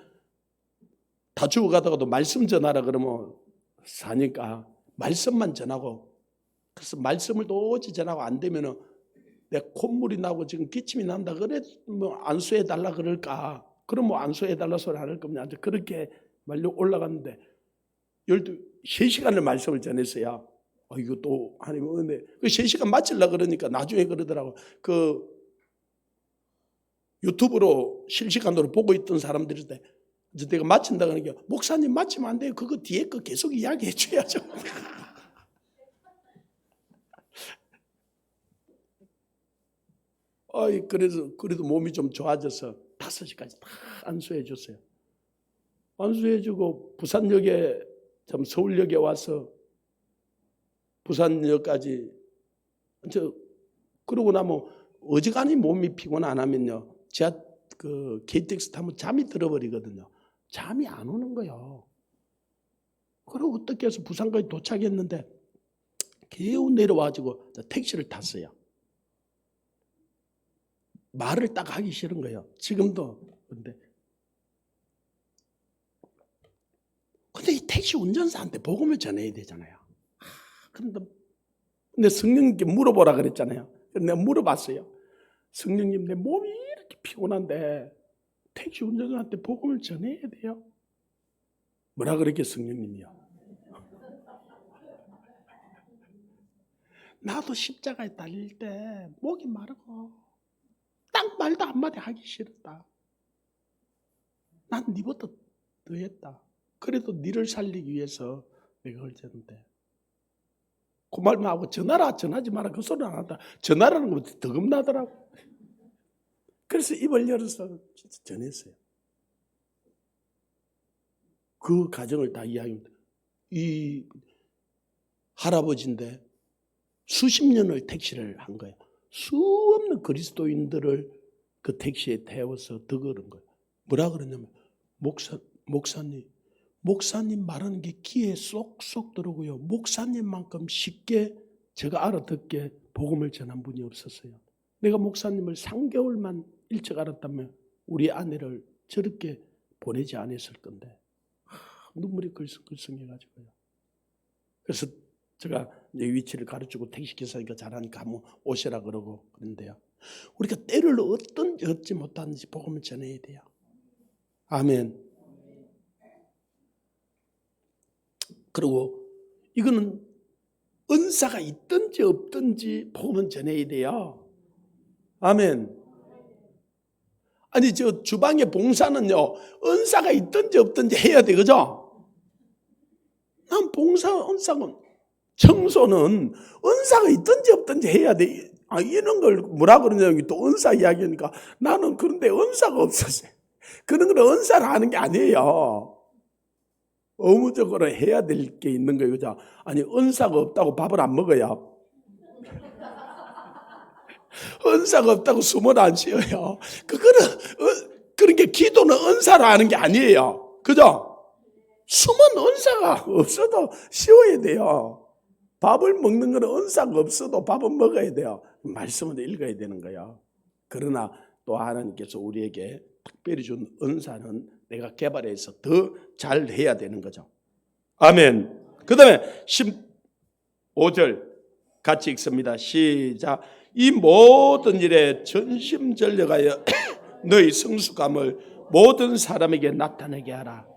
다 죽어가다가도 말씀 전하라 그러면 사니까 말씀만 전하고, 그래서 말씀을 도저히 전하고 안 되면은 내 콧물이 나고 지금 기침이 난다 그래 뭐 안수해 달라 그럴까. 그럼 뭐 안수해 달라 소리 안 할 겁니다. 그렇게 말려 올라갔는데 3시간을 말씀을 전했어요. 이거 또 하나님 은혜. 3시간 마치려고 그러니까 나중에 그러더라고. 유튜브로 실시간으로 보고 있던 사람들인데 내가 마친다 그러니까 목사님 마치면 안 돼요. 그거 뒤에 거 계속 이야기해 줘야죠. 그래도 몸이 좀 좋아져서 5시까지 다 안수해 줬어요. 안수해 주고 부산역에 서울역에 와서 부산역까지 그러고 나면 어지간히 몸이 피곤 안 하면요. KTX 타면 잠이 들어버리거든요. 잠이 안 오는 거예요. 그리고 어떻게 해서 부산까지 도착했는데 겨우 내려와가지고 택시를 탔어요. 말을 딱 하기 싫은 거예요. 지금도. 근데 이 택시 운전사한테 복음을 전해야 되잖아요. 근데 성령님께 물어보라 그랬잖아요. 내가 물어봤어요. 성령님, 내 몸이 이렇게 피곤한데 택시 운전사한테 복음을 전해야 돼요? 뭐라 그랬게 성령님이요? 나도 십자가에 달릴 때 목이 마르고 딱 말도 한마디 하기 싫었다. 난 니보다 더했다. 그래도 니를 살리기 위해서 내가 그걸 졌는데 그 말만 하고 전하지 마라 그 소리 안 한다. 전하라는 것도 더 겁나더라고. 그래서 입을 열어서 진짜 전했어요. 그 과정을 다 이야기합니다. 이 할아버지인데 수십 년을 택시를 한 거예요. 수없는 그리스도인들을 그 택시에 태워서 더 걸은 거예요. 뭐라 그러냐면 목사님 목사님 말하는 게 귀에 쏙쏙 들어오고요. 목사님만큼 쉽게 제가 알아듣게 복음을 전한 분이 없었어요. 내가 목사님을 3개월만 일찍 알았다면 우리 아내를 저렇게 보내지 않았을 건데 눈물이 글썽글썽해가지고요. 그래서 제가 내 위치를 가르치고 택시기사니까 잘하니까 한번 오시라 그러고 그런데요. 우리가 때를 어떤지 얻지 못하는지 복음을 전해야 돼요. 아멘. 그리고 이거는 은사가 있든지 없든지 복음은 전해야 돼요. 아멘. 아니 저 주방의 봉사는요, 은사가 있든지 없든지 해야 돼, 그죠? 난 봉사, 은사는, 청소는 은사가 있든지 없든지 해야 돼. 이런 걸 뭐라 그러냐면 또 은사 이야기하니까 나는 그런데 은사가 없었어요. 그런 건 은사를 하는 게 아니에요. 의무적으로 해야 될 게 있는 거예요, 그죠? 아니 은사가 없다고 밥을 안 먹어요. 은사가 없다고 숨을 안 쉬어요. 그러니까 기도는 은사로 하는 게 아니에요. 그죠? 숨은 은사가 없어도 쉬어야 돼요. 밥을 먹는 건 은사가 없어도 밥은 먹어야 돼요. 말씀을 읽어야 되는 거예요. 그러나 또 하나님께서 우리에게 특별히 준 은사는 내가 개발해서 더 잘 해야 되는 거죠. 아멘. 그 다음에 15절 같이 읽습니다. 시작. 이 모든 일에 전심전력하여 너희 성숙함을 모든 사람에게 나타내게 하라.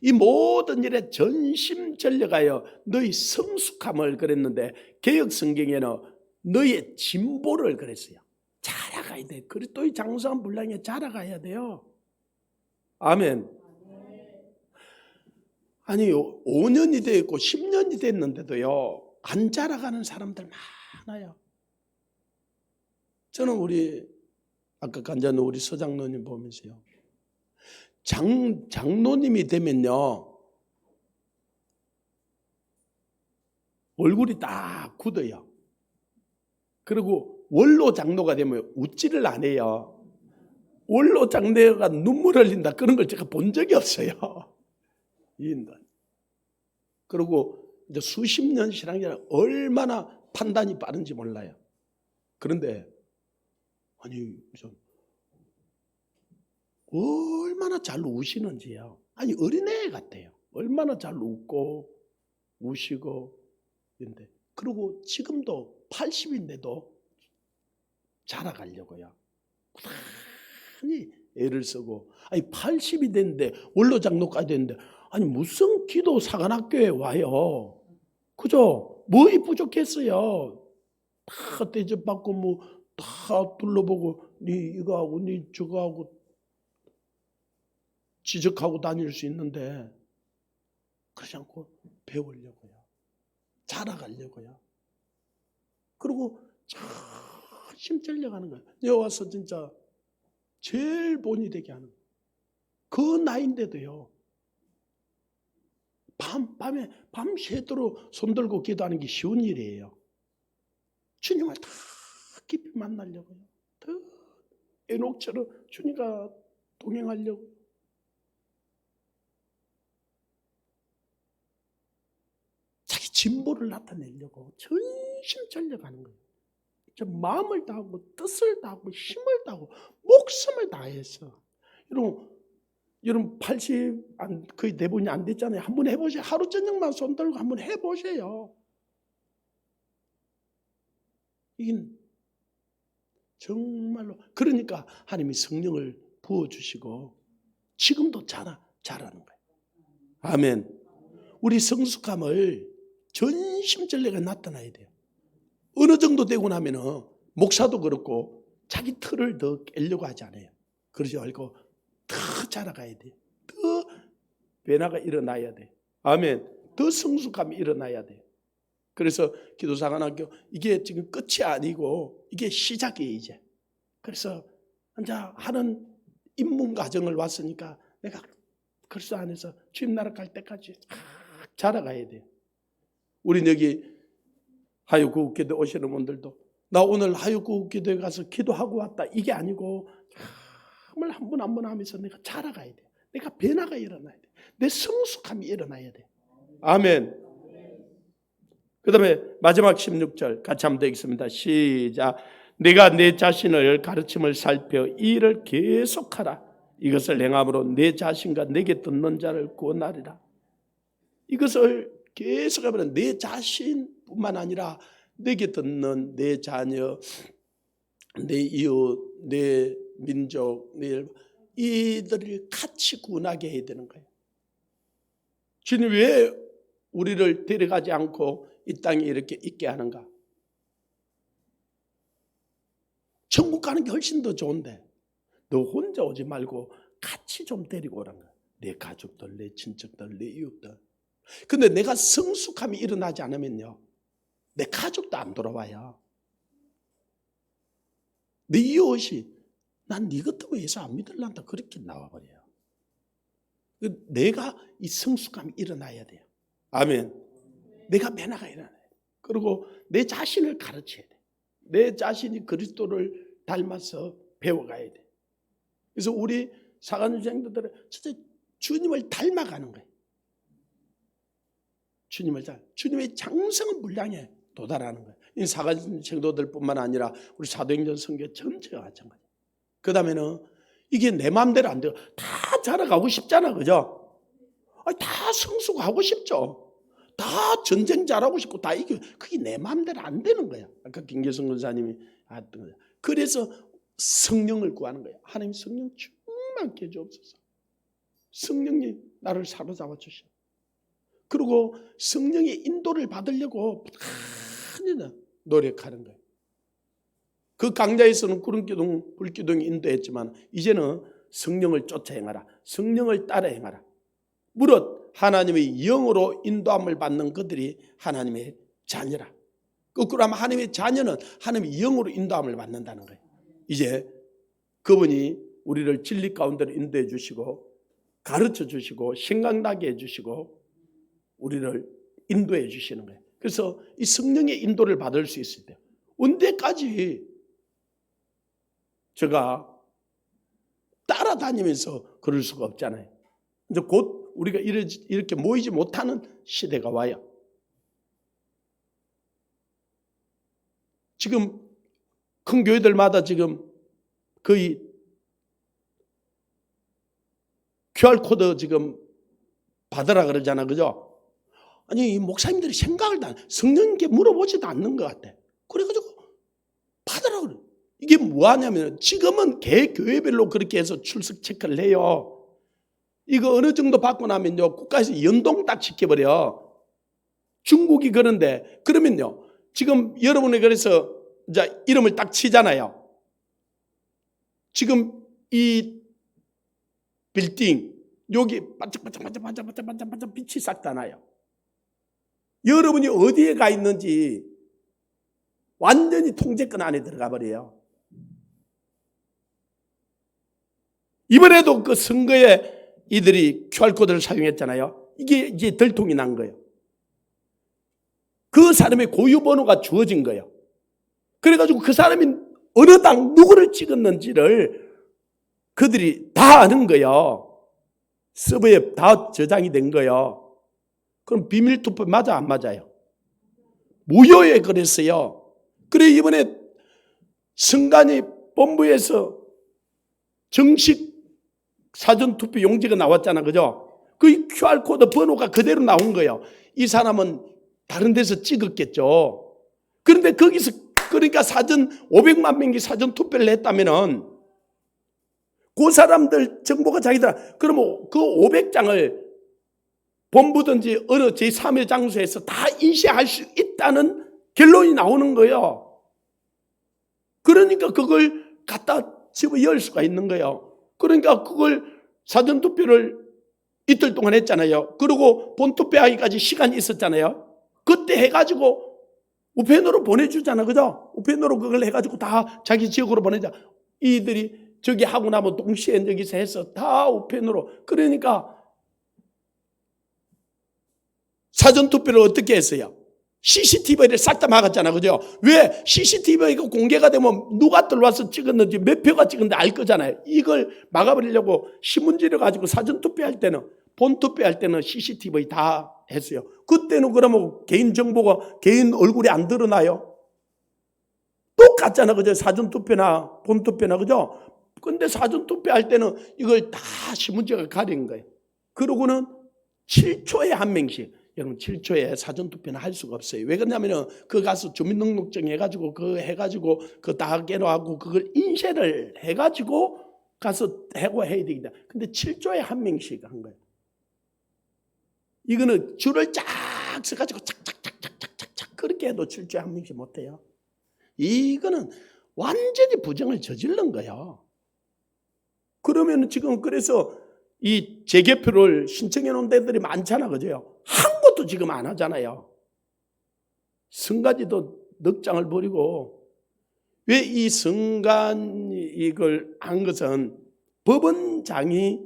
이 모든 일에 전심전력하여 너희 성숙함을 그랬는데 개역 성경에는 너희의 진보를 그랬어요. 자라가야 돼. 그리스도의 장성한 분량에 자라가야 돼요. 아멘. 아니 5년이 됐고 10년이 됐는데도요 안 자라가는 사람들 많아요. 저는 우리 아까 간자는 우리 서장로님 보면서요, 장로님이 되면요 얼굴이 딱 굳어요. 그리고 원로 장로가 되면 웃지를 안 해요. 원로 장로가 눈물 흘린다 그런 걸 제가 본 적이 없어요. 그리고 이제 수십 년 신앙이라 얼마나 판단이 빠른지 몰라요. 그런데 아니 얼마나 잘 우시는지요. 아니 어린애 같아요. 얼마나 잘 웃고 우시고 있는데, 그리고 지금도 80인데도 자라가려고요. 꾸준히 애를 쓰고, 아니 80이 됐는데 원로 장로까지 됐는데 아니 무슨 기도 사관학교에 와요. 그죠? 뭐이 부족했어요. 다 대접받고 뭐 다 둘러보고 니 이거 하고 니 저거 하고 지적하고 다닐 수 있는데 그러지 않고 배우려고요. 자라가려고요. 그리고 힘들려가는 거예요. 여기 와서 진짜 제일 본이 되게 하는 거예요. 그 나이인데도요. 밤에 밤새도록 손들고 기도하는 게 쉬운 일이에요. 주님을 다 깊이 만나려고요. 더 에녹처럼 주님과 동행하려고. 자기 진보를 나타내려고 전심전력하는 거예요. 마음을 다하고 뜻을 다하고 힘을 다하고 목숨을 다해서. 여러분 80 거의 대부분이 안 됐잖아요. 한번 해보세요. 하루 저녁만 손 들고 한번 해보세요. 이건 정말로, 그러니까 하나님이 성령을 부어주시고 지금도 잘하는 거예요. 아멘. 우리 성숙함을 전심전력에 나타나야 돼요. 어느 정도 되고 나면은 목사도 그렇고 자기 틀을 더 깨려고 하지 않아요. 그러지 말고 더 자라가야 돼요. 더 변화가 일어나야 돼요. 아멘. 더 성숙함이 일어나야 돼요. 그래서 기도사관학교 이게 지금 끝이 아니고 이게 시작이에요 이제. 그래서 이제 하는 입문 과정을 왔으니까 내가 그리스도 안에서 주님 나라 갈 때까지 자라가야 돼요. 우린 여기 하유구기도 오시는 분들도 나 오늘 하유구기도에 가서 기도하고 왔다 이게 아니고 정말 한 번 한 번 하면서 내가 자라가야 돼요. 내가 변화가 일어나야 돼. 내 성숙함이 일어나야 돼. 아멘. 그 다음에 마지막 16절 같이 한번 되겠습니다. 시작. 내가 내 자신을 가르침을 살펴 이 일을 계속하라. 이것을 행함으로 내 자신과 내게 듣는 자를 구원하리라. 이것을 계속하면 내 자신뿐만 아니라 내게 듣는 내 자녀, 내 이웃, 내 민족, 이들을 같이 구원하게 해야 되는 거예요. 주님 왜 우리를 데려가지 않고 이 땅에 이렇게 있게 하는가? 천국 가는 게 훨씬 더 좋은데 너 혼자 오지 말고 같이 좀 데리고 오란 거야. 내 가족들, 내 친척들, 내 이웃들. 근데 내가 성숙함이 일어나지 않으면요, 내 가족도 안 돌아와요. 내 이웃이 난 네 같다고 해서 안 믿을란다 그렇게 나와버려요. 내가 이 성숙함이 일어나야 돼요. 아멘. 내가 변화가 일어나야 돼. 그리고 내 자신을 가르쳐야 돼. 내 자신이 그리스도를 닮아서 배워가야 돼. 그래서 우리 사관유 생도들은 진짜 주님을 닮아가는 거예요. 주님의 장성한 분량에 도달하는 거예요. 이 사관유 생도들뿐만 아니라 우리 사도행전 성교 전체가 마찬가지. 그 다음에는 이게 내 마음대로 안 돼요. 다 자라가고 싶잖아, 그죠? 다 성숙하고 싶죠. 다 전쟁 잘하고 싶고 다 이게 그게 내 마음대로 안 되는 거야. 아까 김계성 권사님이 했던 거야. 그래서 성령을 구하는 거야. 하나님 성령 충만케 해주옵소서. 성령님 나를 사로잡아 주시오. 그리고 성령의 인도를 받으려고 많이 노력하는 거예요. 그 강좌에서는 구름기둥, 불기둥이 인도했지만 이제는 성령을 쫓아 행하라. 성령을 따라 행하라. 무릇 하나님의 영으로 인도함을 받는 그들이 하나님의 자녀라. 거꾸로 하면 하나님의 자녀는 하나님의 영으로 인도함을 받는다는 거예요. 이제 그분이 우리를 진리 가운데로 인도해 주시고 가르쳐 주시고 생각나게 해 주시고 우리를 인도해 주시는 거예요. 그래서 이 성령의 인도를 받을 수 있을 때 언제까지 제가 따라다니면서 그럴 수가 없잖아요. 이제 곧 우리가 이렇게 모이지 못하는 시대가 와요. 지금 큰 교회들마다 지금 거의 QR코드 지금 받으라 그러잖아, 그죠? 아니, 목사님들이 생각을 다 성령님께 물어보지도 않는 것 같아. 그래가지고 받으라 그래. 이게 뭐하냐면 지금은 개 교회별로 그렇게 해서 출석 체크를 해요. 이거 어느 정도 받고 나면요, 국가에서 연동 딱 시켜버려. 중국이 그런데 그러면요, 지금 여러분이 그래서 이제 이름을 딱 치잖아요. 지금 이 빌딩 여기 반짝반짝 빛이 싹 다 나요. 여러분이 어디에 가 있는지 완전히 통제권 안에 들어가 버려요. 이번에도 그 선거에 이들이 QR코드를 사용했잖아요. 이게 이제 들통이 난 거예요. 그 사람의 고유 번호가 주어진 거예요. 그래가지고 그 사람이 어느 당 누구를 찍었는지를 그들이 다 아는 거예요. 서버에 다 저장이 된 거예요. 그럼 비밀 투표 맞아 안 맞아요? 무효에 그랬어요. 그래 이번에 선관위 본부에서 정식 사전투표 용지가 나왔잖아, 그죠? 그 QR코드 번호가 그대로 나온 거예요. 이 사람은 다른 데서 찍었겠죠. 그런데 거기서 그러니까 500만 명이 사전투표를 했다면은 그 사람들 정보가 자기들, 그러면 그 500장을 본부든지 어느 제3의 장소에서 다 인쇄할 수 있다는 결론이 나오는 거예요. 그러니까 그걸 갖다 집어 열 수가 있는 거예요. 그러니까 그걸 사전투표를 이틀 동안 했잖아요. 그리고 본투표하기까지 시간이 있었잖아요. 그때 해가지고 우편으로 보내주잖아, 그죠? 우편으로 그걸 해가지고 다 자기 지역으로 보내자. 이들이 저기 하고 나면 동시에 여기서 해서 다 우편으로. 그러니까 사전투표를 어떻게 했어요? CCTV를 싹 다 막았잖아. 그죠? 왜? CCTV가 공개가 되면 누가 들어와서 찍었는지 몇 표가 찍었는지 알 거잖아요. 이걸 막아버리려고 신문지를 가지고 사전투표할 때는, 본투표할 때는 CCTV 다 했어요. 그때는 그러면 개인정보가, 개인 얼굴이 안 드러나요? 똑같잖아. 그죠? 사전투표나 본투표나. 그죠? 근데 사전투표할 때는 이걸 다 신문지가 가린 거예요. 그러고는 7초에 한 명씩. 여러분 7초에 사전투표는 할 수가 없어요. 왜 그러냐면은 그 가서 주민등록증 해가지고 그 다 깨놓고 그걸 인쇄를 해가지고 가서 해고 해야 되겠다. 근데 7초에 한 명씩 한 거예요. 이거는 줄을 쫙 서가지고 착착착착착착 그렇게 해도 7초에 한 명씩 못해요. 이거는 완전히 부정을 저지른 거예요. 그러면 지금 그래서 이 재개표를 신청해 놓은 데들이 많잖아. 그죠? 한 것도 지금 안 하잖아요. 선관위도 넉장을 벌이고. 왜 이 선관위 이걸 한 것은 법원장이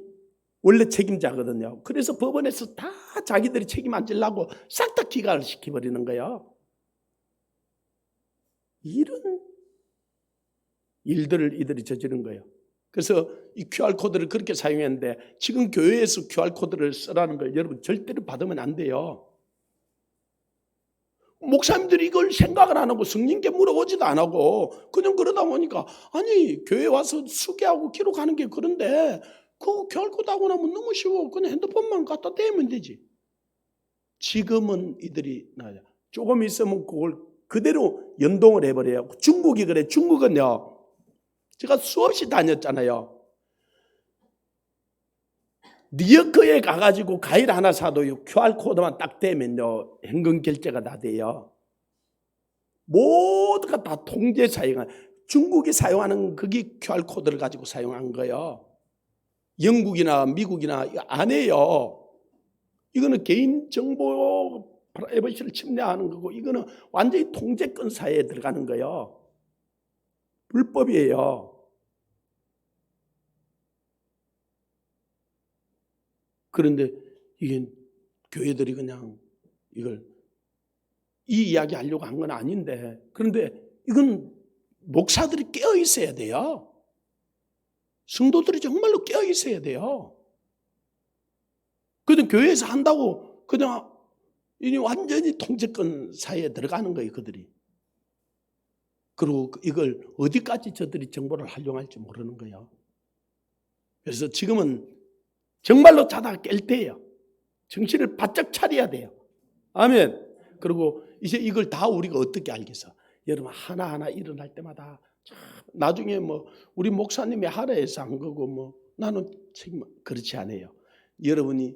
원래 책임자거든요. 그래서 법원에서 다 자기들이 책임 안 지려고 싹 다 기각을 시켜버리는 거예요. 이런 일들을 이들이 저지른 거예요. 그래서 이 QR코드를 그렇게 사용했는데 지금 교회에서 QR코드를 쓰라는 걸 여러분 절대로 받으면 안 돼요. 목사님들이 이걸 생각을 안 하고 성령께 물어보지도 안 하고 그냥 그러다 보니까 아니 교회 와서 수기하고 기록하는 게 그런데 그거 QR코드 하고 나면 너무 쉬워. 그냥 핸드폰만 갖다 대면 되지. 지금은 이들이 조금 있으면 그걸 그대로 연동을 해버려요. 중국이 그래. 중국은요. 제가 수없이 다녔잖아요. 리어커에 가가지고 과일 하나 사도 QR코드만 딱 대면요. 현금 결제가 다 돼요. 모두가 다 통제 사용한, 중국이 사용하는 그게 QR코드를 가지고 사용한 거예요. 영국이나 미국이나 안 해요. 이거는 개인정보 프라이버시를 침해하는 거고 이거는 완전히 통제권 사회에 들어가는 거예요. 불법이에요. 그런데 이게 교회들이 그냥 이걸 이 이야기 하려고 한 건 아닌데 그런데 이건 목사들이 깨어 있어야 돼요. 성도들이 정말로 깨어 있어야 돼요. 그냥 교회에서 한다고 그냥 이 완전히 통제권 사이에 들어가는 거예요, 그들이. 그리고 이걸 어디까지 저들이 정보를 활용할지 모르는 거예요. 그래서 지금은 정말로 자다가 깰 때예요. 정신을 바짝 차려야 돼요. 아멘. 그리고 이제 이걸 다 우리가 어떻게 알겠어? 여러분 하나하나 일어날 때마다 나중에 뭐 우리 목사님이 하라해서 한 거고 뭐 나는 책임 그렇지 않아요. 여러분이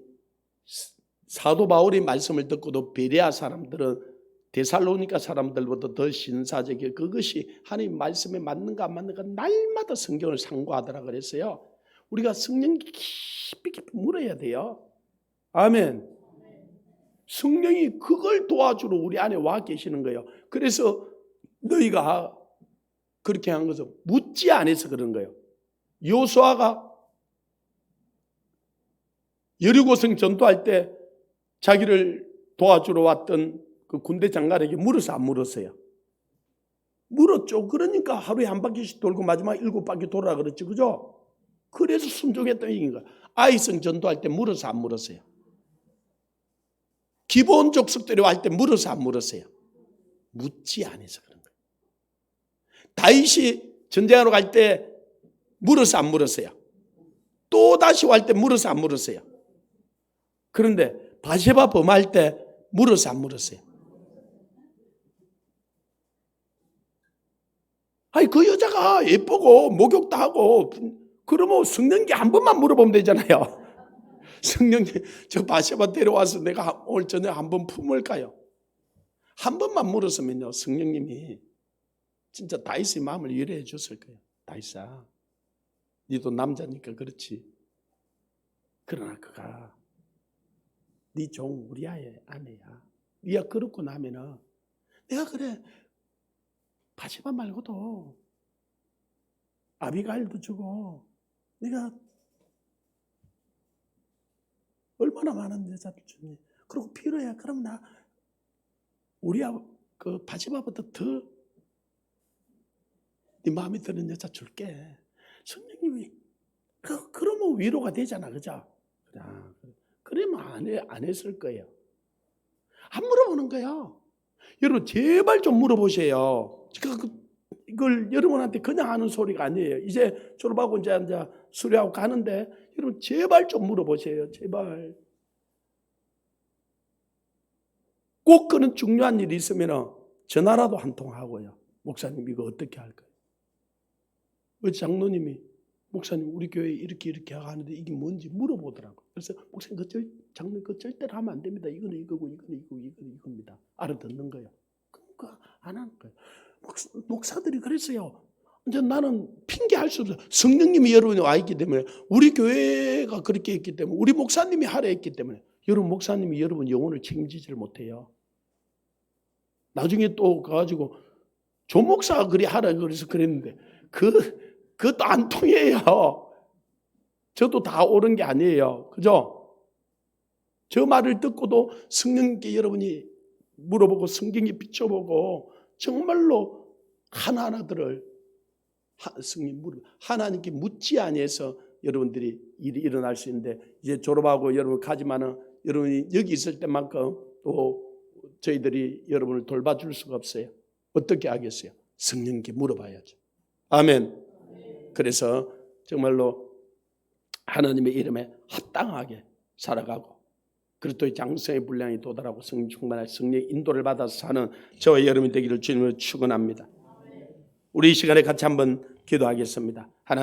사도 바울의 말씀을 듣고도 베레아 사람들은 데살로니가 사람들보다 더 신사적이에요. 그것이 하나님 말씀에 맞는가 안 맞는가 날마다 성경을 상고하더라 그랬어요. 우리가 성령 깊이 물어야 돼요. 아멘. 성령이 그걸 도와주러 우리 안에 와 계시는 거예요. 그래서 너희가 그렇게 한 것은 묻지 않아서 그런 거예요. 요수아가 여리고성 전투할 때 자기를 도와주러 왔던 그 군대 장관에게 물어서 안 물었어요? 물었죠. 그러니까 하루에 한 바퀴씩 돌고 마지막 7바퀴 돌아라 그랬죠. 그죠? 그래서 순종했던 얘기인 거예요. 아이성 전투할 때 물어서 안 물었어요? 기본 족속들이 할 때 물어서 안 물었어요? 묻지 않아서 그런 거예요. 다윗이 전쟁하러 갈 때 물어서 안 물었어요? 또 다시 할 때 물어서 안 물었어요? 그런데 바세바 범할 때 물어서 안 물었어요? 아니 그 여자가 예쁘고 목욕도 하고 그러면 성령께 한 번만 물어보면 되잖아요. 성령님 저 바세바 데려와서 내가 오늘 저녁 한번 품을까요? 한 번만 물었으면요 성령님이 진짜 다윗의 마음을 이해해 줬을 거예요. 다윗아 니도 남자니까 그렇지. 그러나 그가 네 종 우리아의 아내야. 네가 그렇고 나면은 내가 그래 바세바 말고도 아비가일도 주고 내가 얼마나 많은 여자들 주니. 그리고 필요해. 그럼 나 우리 그 바시바보다 더 네 마음에 드는 여자 줄게. 성령님이 그러면 위로가 되잖아, 그죠? 그러면 안 했을 거예요. 안 물어보는 거예요. 여러분 제발 좀 물어보세요. 이걸 여러분한테 그냥 하는 소리가 아니에요. 이제 졸업하고 이제 수료하고 가는데 여러분 제발 좀 물어보세요. 제발. 꼭 그런 중요한 일이 있으면 전화라도 한 통 하고요. 목사님 이거 어떻게 할까요? 장로님이 목사님 우리 교회 이렇게 하는데 이게 뭔지 물어보더라고요. 그래서 목사님 장로님 절대로 하면 안 됩니다. 이거는 이거고 이거는 이겁니다. 알아듣는 거예요. 그러니까 안 하는 거예요. 목사들이 그랬어요. 이제 나는 핑계할 수 없어요. 성령님이 여러분이 와 있기 때문에 우리 교회가 그렇게 했기 때문에 우리 목사님이 하라 했기 때문에 여러분 목사님이 여러분 영혼을 책임지지를 못해요. 나중에 또 가가지고 조 목사가 그리 하라 그래서 그랬는데 그것도 안 통해요. 저도 다 옳은 게 아니에요. 그죠? 저 말을 듣고도 성령님께 여러분이 물어보고 성경에 비춰보고 정말로 하나하나들을 하나님께 묻지 아니해서 여러분들이 일이 일어날 수 있는데 이제 졸업하고 여러분 가지만은 여러분이 여기 있을 때만큼 또 저희들이 여러분을 돌봐줄 수가 없어요. 어떻게 하겠어요? 성령님께 물어봐야죠. 아멘. 그래서 정말로 하나님의 이름에 합당하게 살아가고 그리고 또 장성의 분량이 도달하고 성령 충만한 성령의 인도를 받아서 사는 저와 여러분이 되기를 주님으로 축원합니다. 우리 이 시간에 같이 한번 기도하겠습니다. 하나님